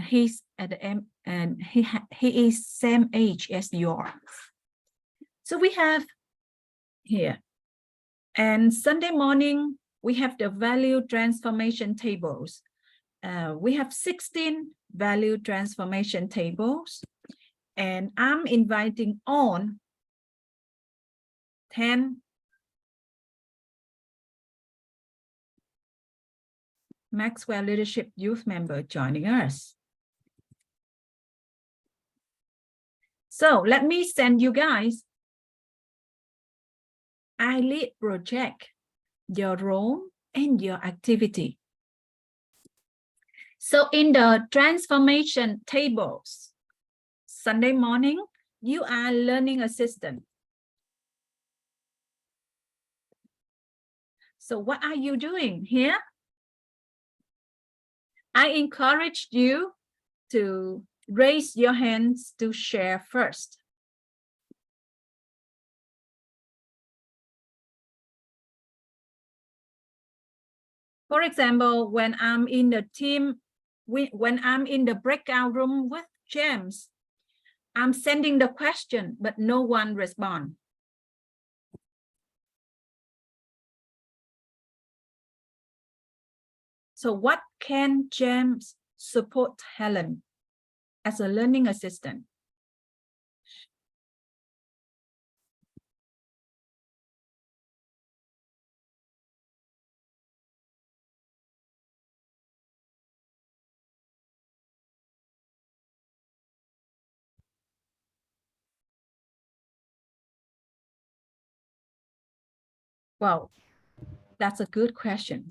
He's at the end, and he is same age as yours. So we have here. And Sunday morning, we have the value transformation tables. We have 16 value transformation tables. And I'm inviting on 10 Maxwell Leadership Youth member joining us. So let me send you guys I lead project, your role and your activity. So in the transformation tables, Sunday morning, you are learning assistant. So what are you doing here? I encourage you to raise your hands to share first. For example, when I'm in the team, when I'm in the breakout room with James, I'm sending the question, but no one responds. So what can James support Helen as a learning assistant? Well, that's a good question.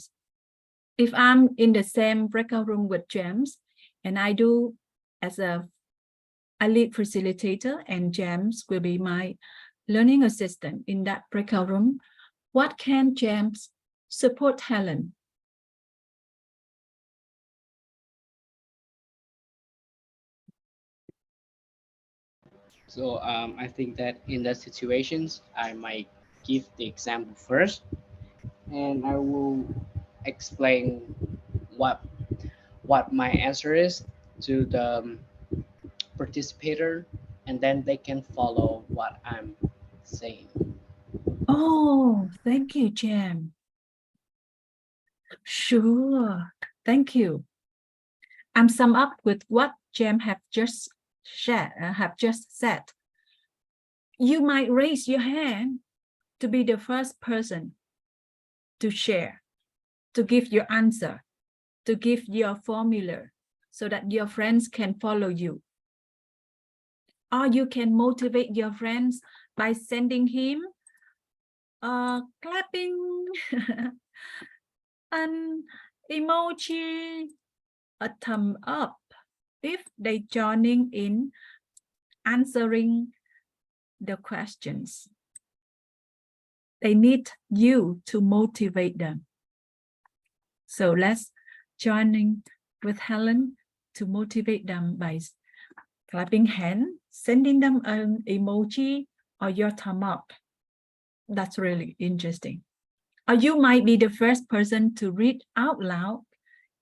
If I'm in the same breakout room with James and I do as a lead facilitator and James will be my learning assistant in that breakout room, what can James support Helen? So I think that in that situations, I might give the example first, and I will explain what my answer is to the participator, and then they can follow what I'm saying. Oh, thank you, James. Sure, thank you. I'm sum up with what James have just said. You might raise your hand to be the first person to share, to give your answer, to give your formula so that your friends can follow you. Or you can motivate your friends by sending him clapping an emoji, a thumb up if they joining in answering the questions. They need you to motivate them. So let's joining with Helen to motivate them by clapping hand, sending them an emoji or your thumb up. That's really interesting. Or you might be the first person to read out loud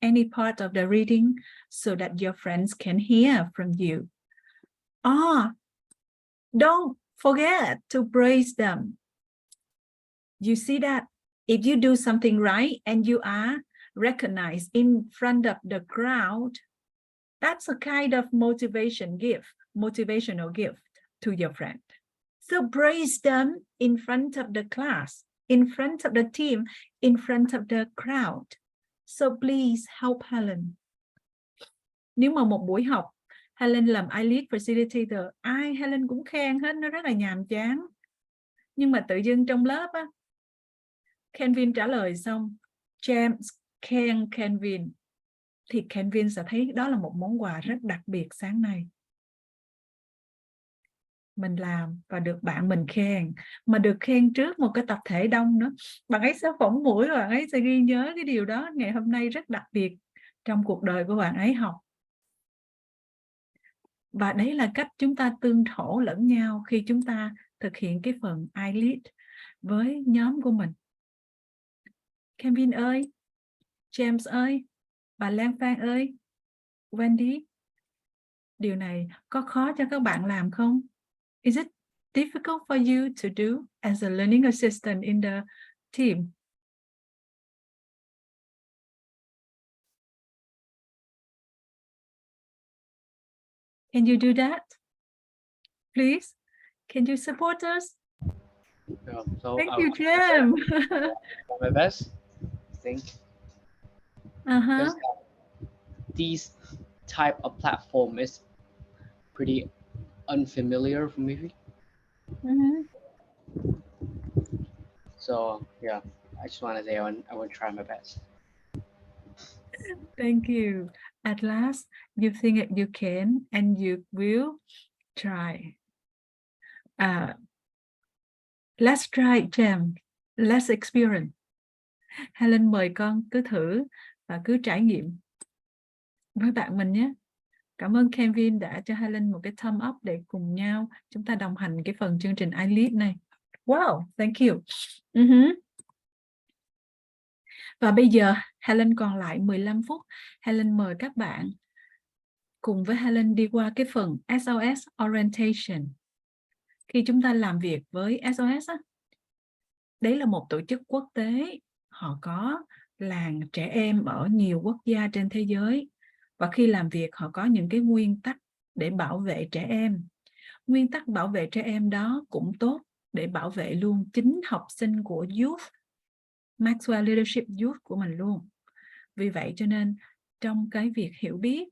any part of the reading so that your friends can hear from you. Ah, don't forget to praise them. You see that if you do something right and you are recognized in front of the crowd, that's a kind of motivational gift to your friend. So praise them in front of the class, in front of the team, in front of the crowd. So please help Helen. Nếu mà một buổi học Helen làm iLead Facilitator, ai Helen cũng khen hết, nó rất là nhàm chán. Nhưng mà tự dưng trong lớp á, Kenvin trả lời xong, James khen Kenvin, thì Kenvin sẽ thấy đó là một món quà rất đặc biệt sáng nay. Mình làm và được bạn mình khen, mà được khen trước một cái tập thể đông nữa. Bạn ấy sẽ phỏng mũi và bạn ấy sẽ ghi nhớ cái điều đó ngày hôm nay rất đặc biệt trong cuộc đời của bạn ấy học. Và đấy là cách chúng ta tương thổ lẫn nhau khi chúng ta thực hiện cái phần iLead với nhóm của mình. Kevin ơi, James ơi, bà Lan Phan ơi, Wendy, điều này có khó cho các bạn làm không? Is it difficult for you to do as a learning assistant in the team? Can you do that? Please, can you support us? So Thank I'll you, Jim. try my best. I think. Uh-huh. These type of platform is pretty unfamiliar for me. Mm-hmm. So yeah, I just want to say I will try my best. Thank you. At last, you think that you can and you will try. Let's try, Jam. Let's experience. Helen mời con cứ thử và cứ trải nghiệm với bạn mình nhé. Cảm ơn Kevin đã cho Helen một cái thumb up để cùng nhau chúng ta đồng hành cái phần chương trình iLead này. Wow, thank you. Và bây giờ Helen còn lại 15 phút. Helen mời các bạn cùng với Helen đi qua cái phần SOS Orientation. Khi chúng ta làm việc với SOS á, đấy là một tổ chức quốc tế. Họ có làng trẻ em ở nhiều quốc gia trên thế giới. Và khi làm việc họ có những cái nguyên tắc để bảo vệ trẻ em. Nguyên tắc bảo vệ trẻ em đó cũng tốt để bảo vệ luôn chính học sinh của youth, Maxwell Leadership Youth của mình luôn. Vì vậy cho nên trong cái việc hiểu biết,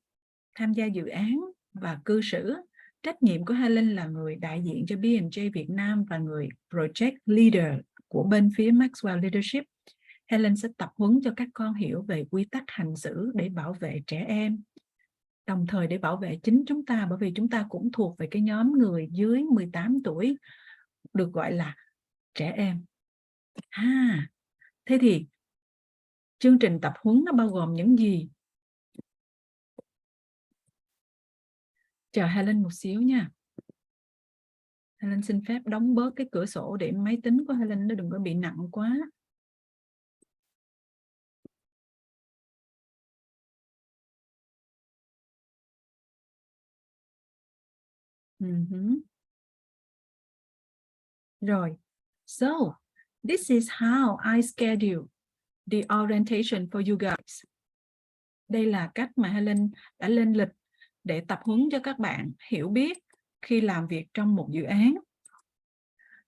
tham gia dự án và cư xử, trách nhiệm của Helen là người đại diện cho B&J Việt Nam và người Project Leader của bên phía Maxwell Leadership. Helen sẽ tập huấn cho các con hiểu về quy tắc hành xử để bảo vệ trẻ em, đồng thời để bảo vệ chính chúng ta, bởi vì chúng ta cũng thuộc về cái nhóm người dưới 18 tuổi được gọi là trẻ em. Thế thì chương trình tập huấn nó bao gồm những gì? Chờ Helen một xíu nha. Helen xin phép đóng bớt cái cửa sổ để máy tính của Helen nó đừng có bị nặng quá. Rồi. So, this is how I schedule the orientation for you guys. Đây là cách mà Helen đã lên lịch để tập huấn cho các bạn hiểu biết khi làm việc trong một dự án.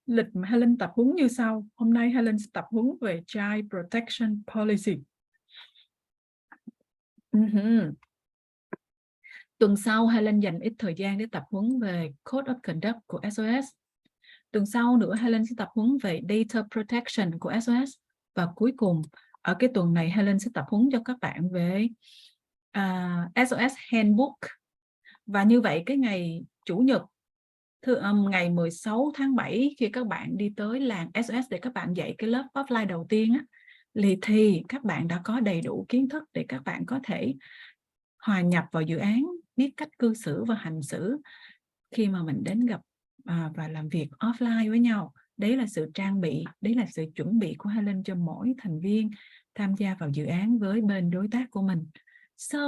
Lịch mà Helen tập huấn như sau. Hôm nay Helen sẽ tập huấn về Child Protection Policy. Tuần sau Helen dành ít thời gian để tập huấn về Code of Conduct của SOS. Tuần sau nữa Helen sẽ tập huấn về Data Protection của SOS. Và cuối cùng ở cái tuần này Helen sẽ tập huấn cho các bạn về SOS Handbook. Và như vậy cái ngày Chủ nhật ngày 16 tháng 7 khi các bạn đi tới làng SOS để các bạn dạy cái lớp offline đầu tiên á, thì các bạn đã có đầy đủ kiến thức để các bạn có thể hòa nhập vào dự án, biết cách cư xử và hành xử khi mà mình đến gặp và làm việc offline với nhau. Đấy là sự trang bị, đấy là sự chuẩn bị của Helen cho mỗi thành viên tham gia vào dự án với bên đối tác của mình. So,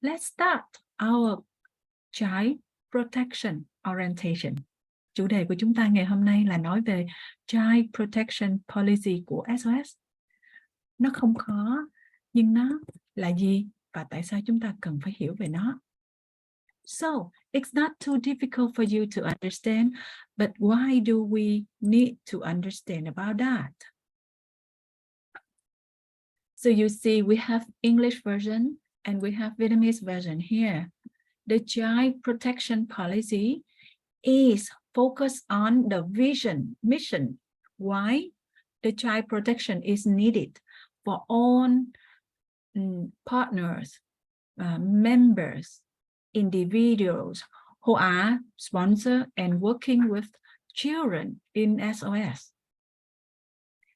let's start our Child Protection Orientation. Chủ đề của chúng ta ngày hôm nay là nói về Child Protection Policy của SOS. Nó không khó, nhưng nó là gì và tại sao chúng ta cần phải hiểu về nó? So, it's not too difficult for you to understand, but why do we need to understand about that? So you see, we have English version and we have Vietnamese version here. The Child Protection Policy is focused on the vision, mission. Why? The child protection is needed for all partners, members, individuals who are sponsored and working with children in SOS.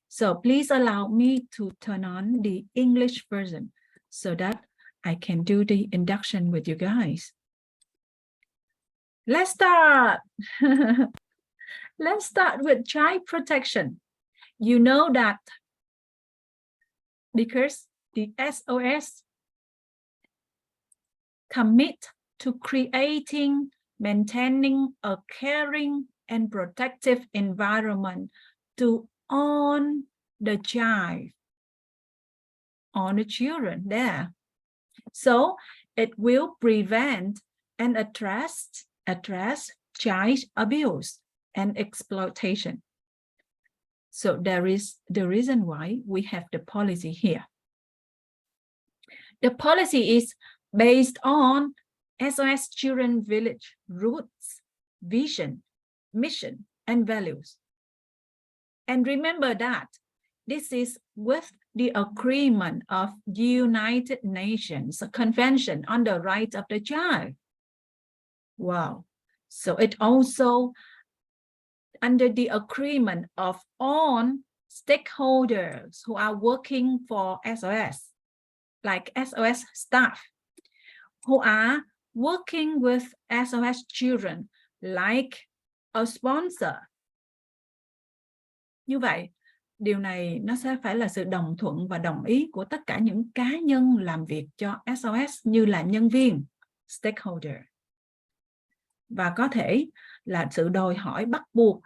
So please allow me to turn on the English version so that I can do the induction with you guys. Let's start. Let's start with child protection. You know that because the SOS commit to creating, maintaining a caring and protective environment to all the child, all the children there. So it will prevent and address child abuse and exploitation. So there is the reason why we have the policy here. The policy is based on SOS Children Village roots, vision, mission, and values. And remember that this is with the agreement of United Nations Convention on the Rights of the Child. Wow. So it also under the agreement of all stakeholders who are working for SOS, like SOS staff, who are working with SOS children, like a sponsor. Như vậy, điều này nó sẽ phải là sự đồng thuận và đồng ý của tất cả những cá nhân làm việc cho SOS như là nhân viên, stakeholder. Và có thể là sự đòi hỏi bắt buộc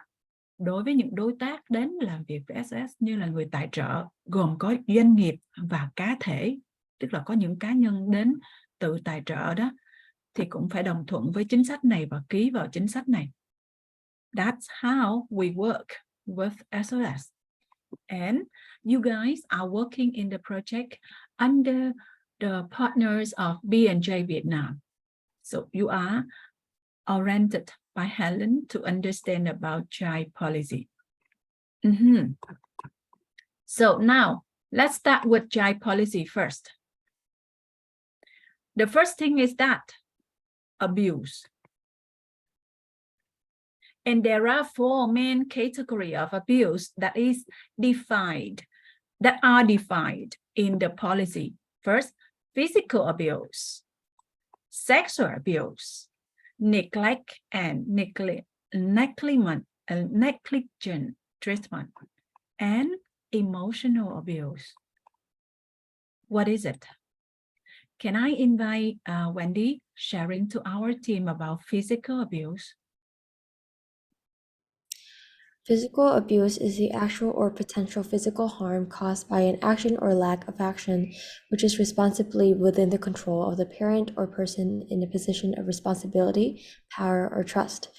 đối với những đối tác đến làm việc với SOS như là người tài trợ, gồm có doanh nghiệp và cá thể, tức là có những cá nhân đến tự tài trợ đó, thì cũng phải đồng thuận với chính sách này và ký vào chính sách này. That's how we work with SOS. And you guys are working in the project under the partners of B&J Vietnam. So you are oriented by Helen to understand about child policy. So now let's start with child policy first. The first thing is that abuse. And there are four main categories of abuse that are defined in the policy. First, physical abuse, sexual abuse, neglect and negligent treatment, and emotional abuse. What is it? Can I invite Wendy sharing to our team about physical abuse? Physical abuse is the actual or potential physical harm caused by an action or lack of action, which is responsibly within the control of the parent or person in a position of responsibility, power, or trust.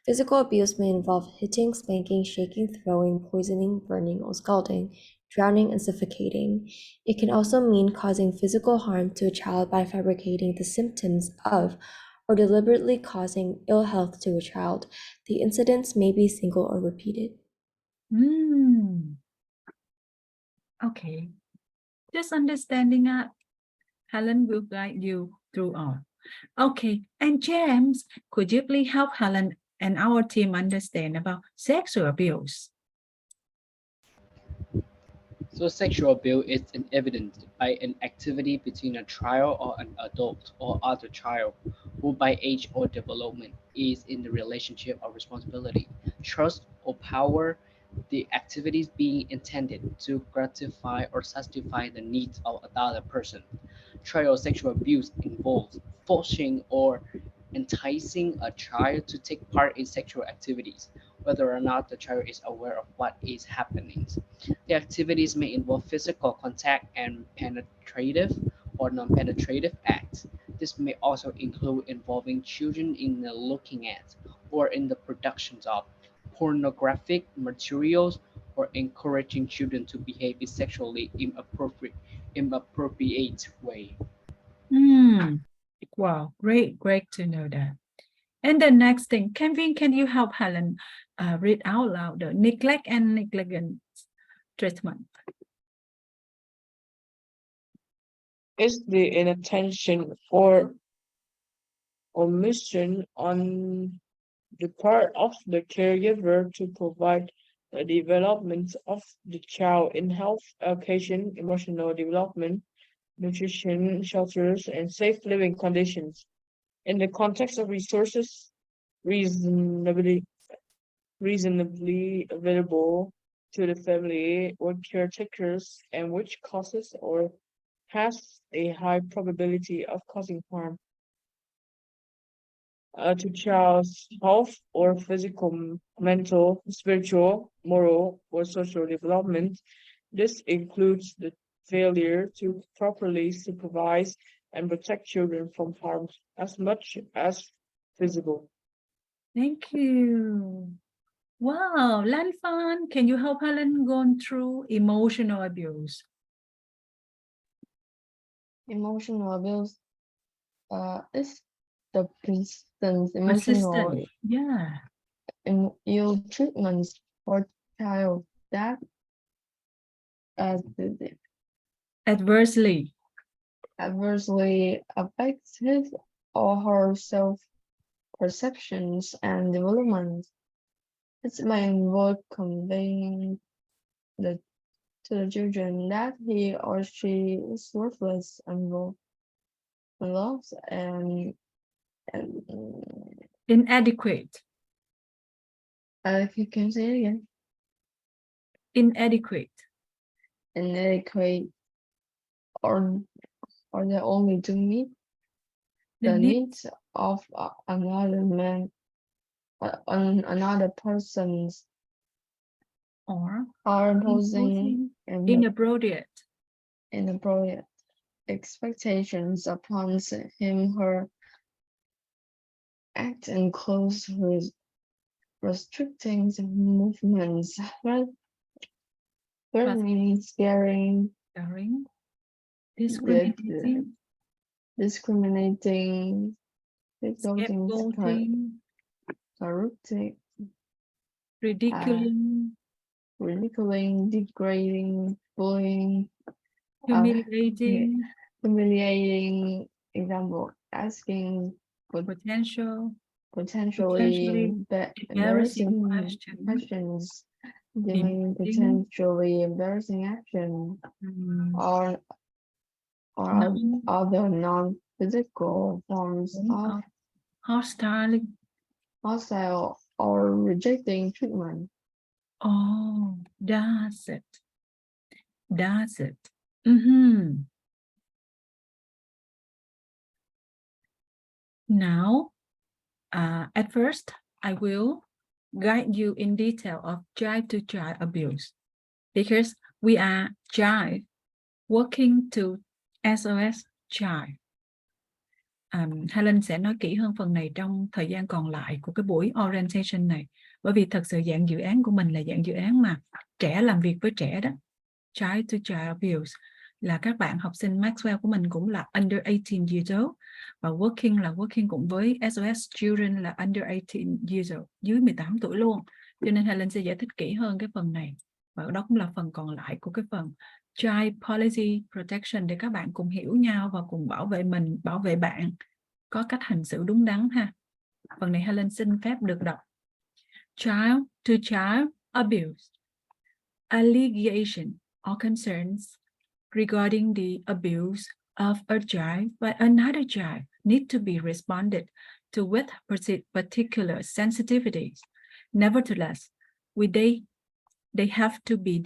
Physical abuse may involve hitting, spanking, shaking, throwing, poisoning, burning, or scalding, drowning, and suffocating. It can also mean causing physical harm to a child by fabricating the symptoms of or deliberately causing ill health to a child. The incidents may be single or repeated. Okay. Just understanding that Helen will guide you through all. Okay, and James, could you please help Helen and our team understand about sexual abuse? So sexual abuse is an evidence by an activity between a child or an adult or other child who by age or development is in the relationship of responsibility, trust, or power. The activities being intended to gratify or satisfy the needs of another person. Child sexual abuse involves forcing or enticing a child to take part in sexual activities, whether or not the child is aware of what is happening. The activities may involve physical contact and penetrative or non-penetrative acts. This may also include involving children in the looking at or in the productions of pornographic materials or encouraging children to behave in sexually inappropriate way. Wow, great to know that. And the next thing, Kevin, can you help Helen read out loud the neglect and negligence treatment? Is the inattention or omission on the part of the caregiver to provide the development of the child in health, education, emotional development, nutrition, shelters, and safe living conditions. In the context of resources reasonably available to the family or caretakers and which causes or has a high probability of causing harm to child's health or physical, mental, spiritual, moral, or social development. This includes the failure to properly supervise and protect children from harm as much as feasible. Thank you. Wow, Lan Fan, can you help Helen go through emotional abuse? Emotional abuse is the persistence emotional Persistent. Yeah. ill treatments for child that Adversely. adversely affects his or her self-perceptions and development. It may involve conveying to the children that he or she is worthless and lost and Inadequate. if you can say it again, Inadequate. inadequate or they only to meet The the need needs of another man, another person's or are imposing inappropriate. inappropriate expectations upon him, her act includes restricting the movements, threatening, scaring, Daring. discriminating, Scapegoating. corrupting, Ridiculing. degrading, bullying, Humiliating. humiliating. Example: asking Potentially potentially embarrassing questions, giving demeaning, potentially embarrassing action, or No. other non-physical forms of hostile. hostile or rejecting treatment. Oh, that's it. Now, at first, I will guide you in detail of child-to-child abuse because we are child working to SOS child. Helen sẽ nói kỹ hơn phần này trong thời gian còn lại của cái buổi orientation này, bởi vì thật sự dạng dự án của mình là dạng dự án mà trẻ làm việc với trẻ đó, child to child abuse, là các bạn học sinh Maxwell của mình cũng là under 18 years old, và working cũng với SOS Children là under 18 years old, dưới 18 tuổi luôn. Cho nên Helen sẽ giải thích kỹ hơn cái phần này, và đó cũng là phần còn lại của cái phần Child Policy Protection, để các bạn cùng hiểu nhau và cùng bảo vệ mình, bảo vệ bạn, có cách hành xử đúng đắn ha. Phần này Helen xin phép được đọc. Child to child abuse. Allegation or concerns regarding the abuse of a child by another child need to be responded to with particular sensitivities. Nevertheless, they have to be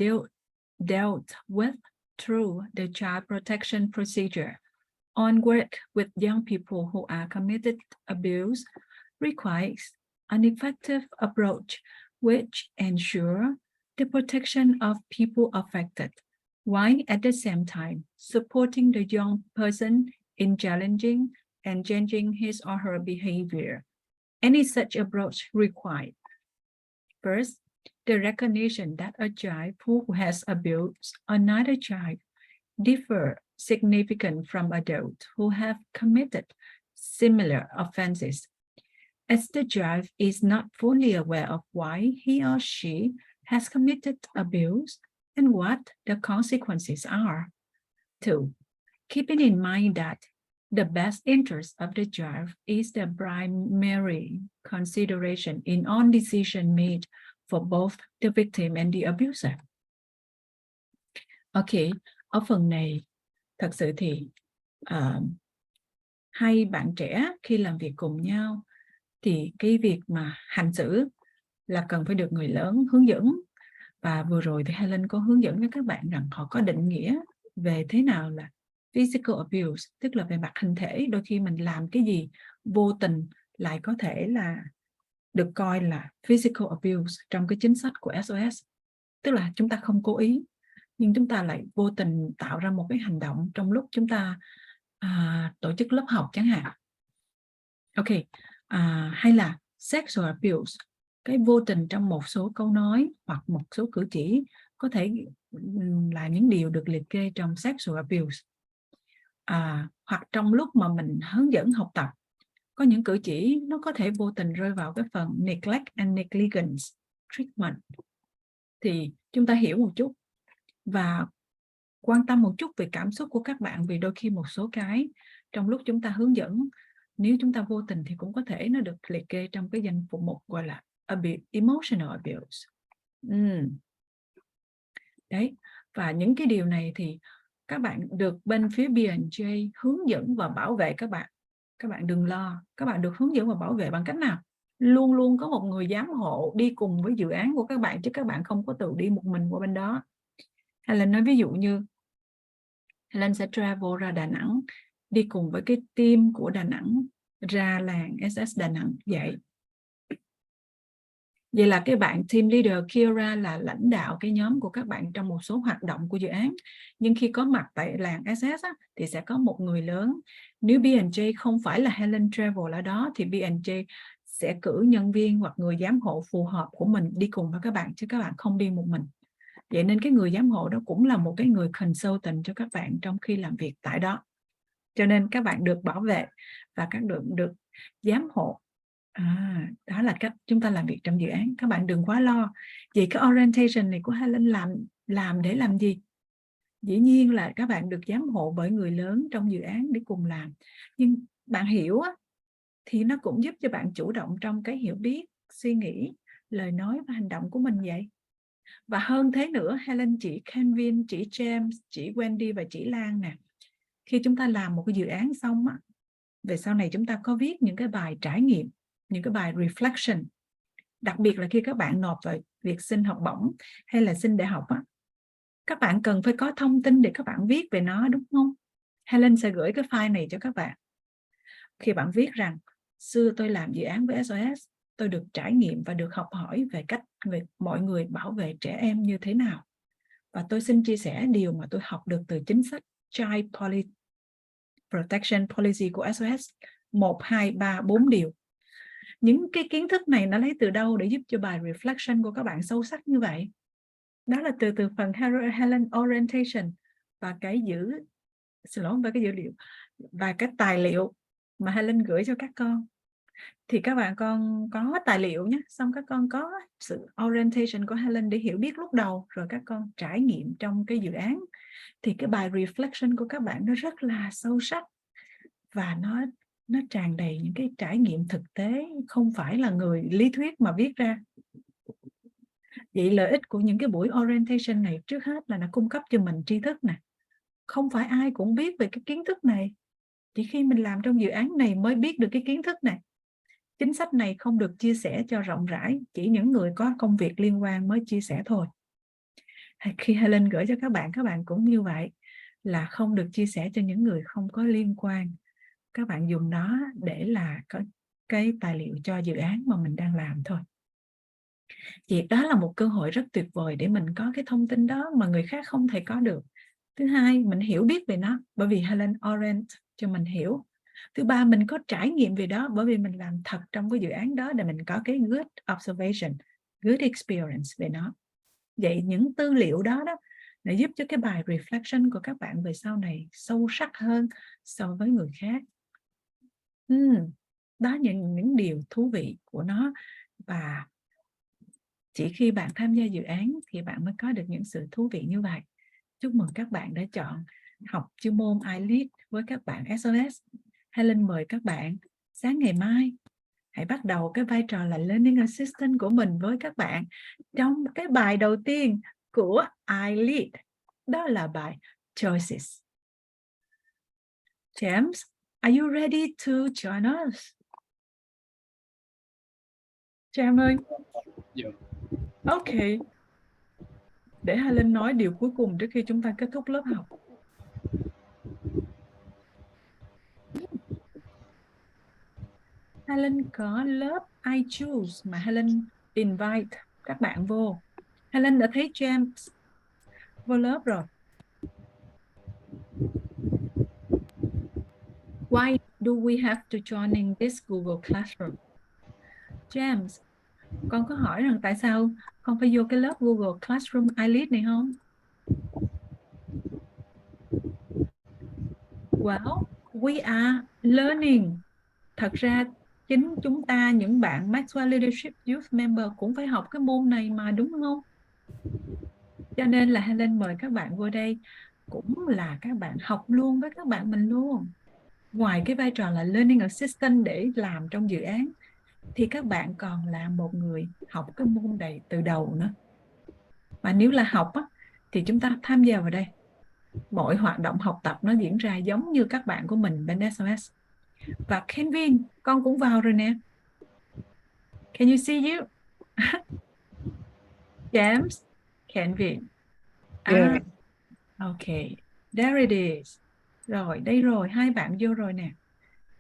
dealt with through the child protection procedure. On work with young people who are committed abuse requires an effective approach which ensure the protection of people affected, while at the same time supporting the young person in challenging and changing his or her behavior. Any such approach required, first, the recognition that a child who has abused another child differ significant from adults who have committed similar offenses, as the child is not fully aware of why he or she has committed abuse and what the consequences are. 2. Keeping in mind that the best interest of the child is the primary consideration in all decisions made for both the victim and the abuser. Ok, ở phần này thật sự thì hai bạn trẻ khi làm việc cùng nhau thì cái việc mà hành xử là cần phải được người lớn hướng dẫn. Và vừa rồi thì Helen có hướng dẫn với các bạn rằng họ có định nghĩa về thế nào là physical abuse, tức là về mặt hình thể. Đôi khi mình làm cái gì vô tình lại có thể là được coi là physical abuse trong cái chính sách của SOS. Tức là chúng ta không cố ý, nhưng chúng ta lại vô tình tạo ra một cái hành động trong lúc chúng ta tổ chức lớp học chẳng hạn. Ok, hay là sexual abuse, cái vô tình trong một số câu nói hoặc một số cử chỉ có thể là những điều được liệt kê trong sexual abuse. Hoặc trong lúc mà mình hướng dẫn học tập, có những cử chỉ nó có thể vô tình rơi vào cái phần neglect and negligence treatment. Thì chúng ta hiểu một chút và quan tâm một chút về cảm xúc của các bạn, vì đôi khi một số cái trong lúc chúng ta hướng dẫn, nếu chúng ta vô tình thì cũng có thể nó được liệt kê trong cái danh mục gọi là emotional abuse. Đấy, và những cái điều này thì các bạn được bên phía B&J hướng dẫn và bảo vệ các bạn. Các bạn đừng lo, các bạn được hướng dẫn và bảo vệ bằng cách nào? Luôn luôn có một người giám hộ đi cùng với dự án của các bạn, chứ các bạn không có tự đi một mình qua bên đó. Helen nói ví dụ như Helen sẽ travel ra Đà Nẵng, đi cùng với cái team của Đà Nẵng ra làng SS Đà Nẵng vậy. Vậy là cái bạn team leader Kira là lãnh đạo cái nhóm của các bạn trong một số hoạt động của dự án. Nhưng khi có mặt tại làng SS thì sẽ có một người lớn. Nếu B&J không phải là Helen travel ở đó thì B&J sẽ cử nhân viên hoặc người giám hộ phù hợp của mình đi cùng với các bạn, chứ các bạn không đi một mình. Vậy nên cái người giám hộ đó cũng là một cái người consultant cho các bạn trong khi làm việc tại đó. Cho nên các bạn được bảo vệ và các được giám hộ. Đó là cách chúng ta làm việc trong dự án. Các bạn đừng quá lo. Vậy cái orientation này của Helen làm để làm gì? Dĩ nhiên là các bạn được giám hộ bởi người lớn trong dự án để cùng làm. Nhưng bạn hiểu á, thì nó cũng giúp cho bạn chủ động trong cái hiểu biết, suy nghĩ, lời nói và hành động của mình vậy. Và hơn thế nữa, Helen chỉ Kenvin, chỉ James, chỉ Wendy và chỉ Lan nè. Khi chúng ta làm một cái dự án xong á, về sau này chúng ta có viết những cái bài trải nghiệm, những cái bài reflection. Đặc biệt là khi các bạn nộp về việc xin học bổng hay là xin đại học á, các bạn cần phải có thông tin để các bạn viết về nó, đúng không? Helen sẽ gửi cái file này cho các bạn. Khi bạn viết rằng xưa tôi làm dự án với SOS, tôi được trải nghiệm và được học hỏi về cách mọi người bảo vệ trẻ em như thế nào. Và tôi xin chia sẻ điều mà tôi học được từ chính sách Child Policy protection policy của SOS. 1, 2, 3, 4 điều. Những cái kiến thức này nó lấy từ đâu để giúp cho bài reflection của các bạn sâu sắc như vậy? Đó là từ phần Helen orientation và cái dữ liệu và cái tài liệu mà Helen gửi cho các con. Thì các bạn con có tài liệu nhé, xong các con có sự orientation của Helen để hiểu biết lúc đầu, rồi các con trải nghiệm trong cái dự án. Thì cái bài reflection của các bạn nó rất là sâu sắc và nó tràn đầy những cái trải nghiệm thực tế, không phải là người lý thuyết mà viết ra. Vậy lợi ích của những cái buổi orientation này trước hết là nó cung cấp cho mình tri thức nè. Không phải ai cũng biết về cái kiến thức này. Chỉ khi mình làm trong dự án này mới biết được cái kiến thức này. Chính sách này không được chia sẻ cho rộng rãi, chỉ những người có công việc liên quan mới chia sẻ thôi. Khi Helen gửi cho các bạn cũng như vậy, là không được chia sẻ cho những người không có liên quan. Các bạn dùng nó để là có cái tài liệu cho dự án mà mình đang làm thôi. Thì đó là một cơ hội rất tuyệt vời để mình có cái thông tin đó mà người khác không thể có được. Thứ hai, mình hiểu biết về nó bởi vì Helen orient cho mình hiểu. Thứ ba, mình có trải nghiệm về đó bởi vì mình làm thật trong cái dự án đó để mình có cái good observation, good experience về nó. Vậy những tư liệu đó để giúp cho cái bài reflection của các bạn về sau này sâu sắc hơn so với người khác. Đó những điều thú vị của nó, và chỉ khi bạn tham gia dự án thì bạn mới có được những sự thú vị như vậy. Chúc mừng các bạn đã chọn học chuyên môn iLead với các bạn SOS. Helen mời các bạn sáng ngày mai hãy bắt đầu cái vai trò là Learning Assistant của mình với các bạn trong cái bài đầu tiên của iLead. Đó là bài Choices. James, are you ready to join us? James ơi. Yeah. Ok. Để Helen nói điều cuối cùng trước khi chúng ta kết thúc lớp học. Helen có lớp I Choose mà Helen invite các bạn vô. Helen đã thấy James vô lớp rồi. Why do we have to join in this Google Classroom? James, con có hỏi rằng tại sao con phải vô cái lớp Google Classroom iLead này không? Well, we are learning. Thật ra chính chúng ta, những bạn Maxwell Leadership Youth Member cũng phải học cái môn này mà, đúng không? Cho nên là Helen mời các bạn vô đây cũng là các bạn học luôn với các bạn mình luôn. Ngoài cái vai trò là Learning Assistant để làm trong dự án, thì các bạn còn là một người học cái môn này từ đầu nữa. Và nếu là học thì chúng ta tham gia vào đây. Mọi hoạt động học tập nó diễn ra giống như các bạn của mình bên SOS. Và Kenvin, con cũng vào rồi nè. Can you see you? James, Kenvin. Yeah. Ok, there it is. Rồi, đây rồi, hai bạn vô rồi nè.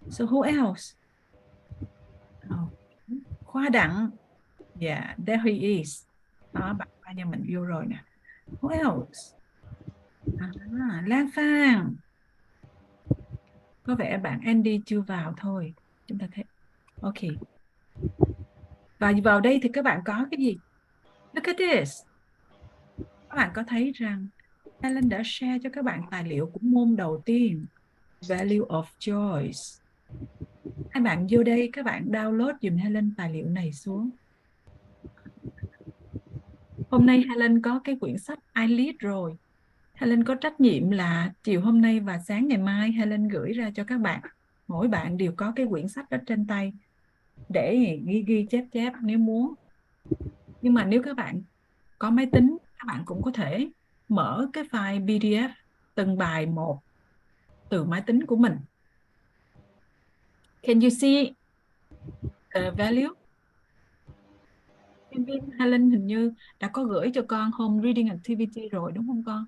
So who else? Khoa Đặng. Yeah, there he is. Đó, bạn Khoa nhà mình vô rồi nè. Who else? Lan Phan. Có vẻ bạn Andy chưa vào thôi. Chúng ta thấy. Ok. Và vào đây thì các bạn có cái gì? Look at this. Các bạn có thấy rằng Helen đã share cho các bạn tài liệu của môn đầu tiên, Value of Choice. Hai bạn vô đây, các bạn download dùm Helen tài liệu này xuống. Hôm nay Helen có cái quyển sách iLead rồi. Helen có trách nhiệm là chiều hôm nay và sáng ngày mai Helen gửi ra cho các bạn. Mỗi bạn đều có cái quyển sách đó trên tay để ghi chép nếu muốn. Nhưng mà nếu các bạn có máy tính, các bạn cũng có thể mở cái file PDF từng bài một từ máy tính của mình. Can you see the value? Helen hình như đã có gửi cho con home reading activity rồi đúng không con?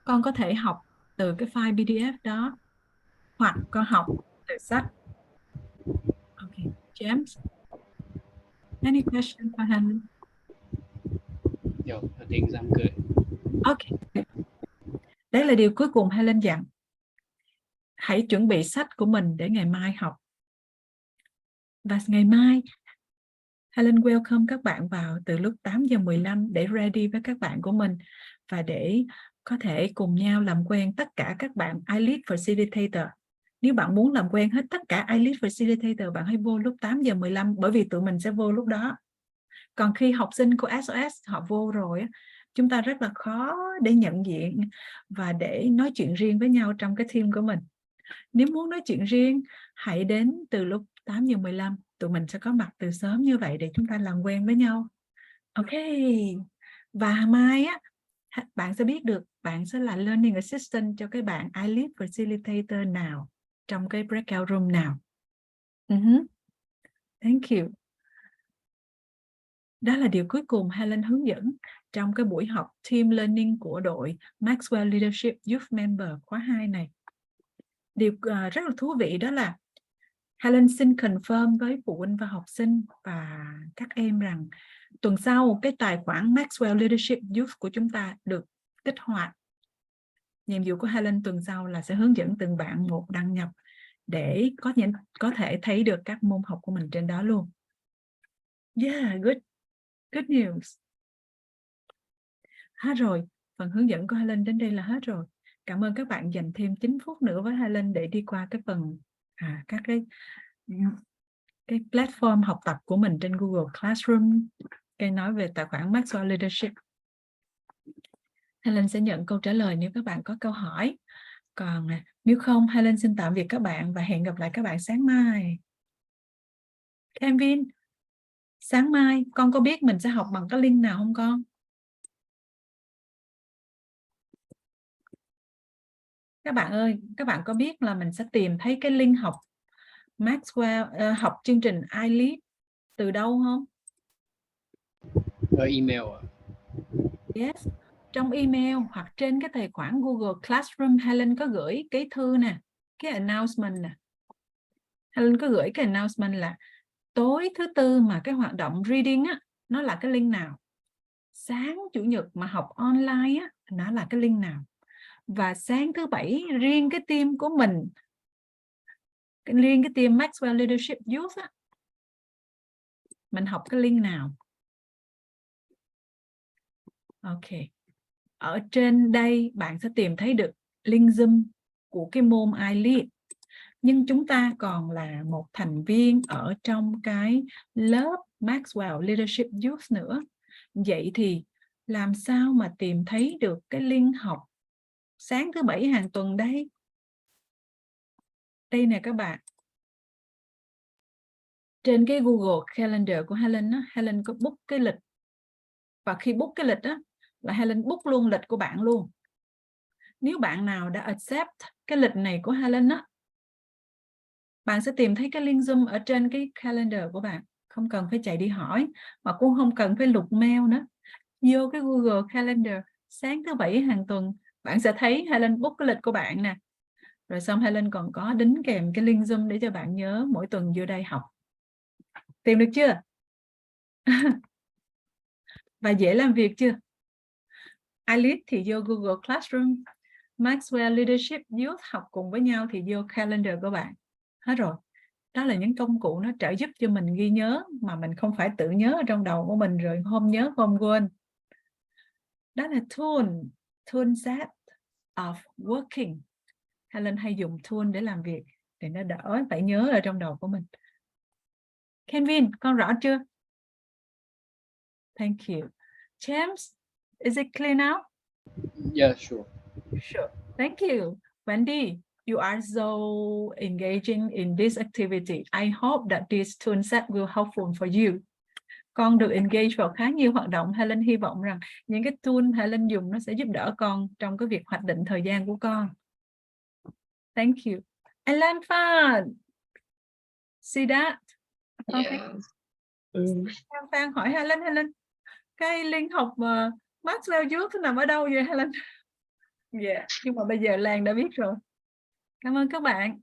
Con có thể học từ cái file PDF đó hoặc con học từ sách. Okay, James. Any question for Helen? Yo, I think I'm good. Okay. Đấy là điều cuối cùng Helen dặn. Hãy chuẩn bị sách của mình để ngày mai học. Và ngày mai Helen welcome các bạn vào từ lúc 8:15 để ready với các bạn của mình và để có thể cùng nhau làm quen tất cả các bạn iLead Facilitator. Nếu bạn muốn làm quen hết tất cả iLead Facilitator, bạn hãy vô lúc 8:15 bởi vì tụi mình sẽ vô lúc đó. Còn khi học sinh của SOS họ vô rồi, chúng ta rất là khó để nhận diện và để nói chuyện riêng với nhau trong cái team của mình. Nếu muốn nói chuyện riêng, hãy đến từ lúc 8:15. Tụi mình sẽ có mặt từ sớm như vậy để chúng ta làm quen với nhau. Ok. Và mai á, bạn sẽ biết được bạn sẽ là Learning Assistant cho cái bạn iLead Facilitator nào trong cái breakout room nào. Thank you. Đó là điều cuối cùng Helen hướng dẫn trong cái buổi học Team Learning của đội Maxwell Leadership Youth Member khóa 2 này. Điều rất là thú vị đó là Helen xin confirm với phụ huynh và học sinh và các em rằng tuần sau cái tài khoản Maxwell Leadership Youth của chúng ta được kích hoạt. Nhiệm vụ của Helen tuần sau là sẽ hướng dẫn từng bạn một đăng nhập để có thể thấy được các môn học của mình trên đó luôn. Yeah, good news. Hết rồi, phần hướng dẫn của Helen đến đây là hết rồi. Cảm ơn các bạn dành thêm 9 phút nữa với Helen để đi qua cái phần các cái platform học tập của mình trên Google Classroom, cái nói về tài khoản Maxwell Leadership. Helen sẽ nhận câu trả lời nếu các bạn có câu hỏi. Còn nếu không, Helen xin tạm biệt các bạn và hẹn gặp lại các bạn sáng mai. Kevin, sáng mai con có biết mình sẽ học bằng cái link nào không con? Các bạn ơi, các bạn có biết là mình sẽ tìm thấy cái link học Maxwell, học chương trình iLead từ đâu không? Email. Yes, trong email hoặc trên cái tài khoản Google Classroom Helen có gửi cái thư nè, cái announcement nè. Helen có gửi cái announcement là tối thứ tư mà cái hoạt động reading á, nó là cái link nào. Sáng chủ nhật mà học online á, nó là cái link nào. Và sáng thứ bảy riêng cái team của mình, riêng cái team Maxwell Leadership Youth á, mình học cái link nào. Ok. Ở trên đây bạn sẽ tìm thấy được link Zoom của cái môn iLead. Nhưng chúng ta còn là một thành viên ở trong cái lớp Maxwell Leadership Youth nữa. Vậy thì làm sao mà tìm thấy được cái link học sáng thứ bảy hàng tuần đây? Đây nè các bạn. Trên cái Google Calendar của Helen á, Helen có book cái lịch. Và khi book cái lịch á, là Helen book luôn lịch của bạn luôn. Nếu bạn nào đã accept cái lịch này của Helen á, bạn sẽ tìm thấy cái link Zoom ở trên cái calendar của bạn. Không cần phải chạy đi hỏi, mà cũng không cần phải lục mail nữa. Vô cái Google Calendar, sáng thứ bảy hàng tuần, bạn sẽ thấy Helen book cái lịch của bạn nè. Rồi xong Helen còn có đính kèm cái link Zoom để cho bạn nhớ mỗi tuần vô đây học. Tìm được chưa? Và dễ làm việc chưa? iLead thì vô Google Classroom, Maxwell Leadership Youth học cùng với nhau thì vô calendar của bạn. Hết rồi. Đó là những công cụ nó trợ giúp cho mình ghi nhớ mà mình không phải tự nhớ ở trong đầu của mình rồi hôm nhớ hôm quên. Đó là tool set of working. Helen hay dùng tool để làm việc để nó đỡ phải nhớ ở trong đầu của mình. Kevin, con rõ chưa? Thank you. James, is it clear now? Yeah, sure. Sure. Thank you. Wendy, you are so engaging in this activity. I hope that this tool set will helpful for you. Con được engage vào khá nhiều hoạt động. Helen hy vọng rằng những cái tool Helen dùng nó sẽ giúp đỡ con trong cái việc hoạch định thời gian của con. Thank you. Alan Phan. See that? Okay. Phan hỏi Helen, cái link học Maxwell Youth nằm ở đâu vậy Helen? Yeah, nhưng mà bây giờ Lan đã biết rồi. Cảm ơn các bạn.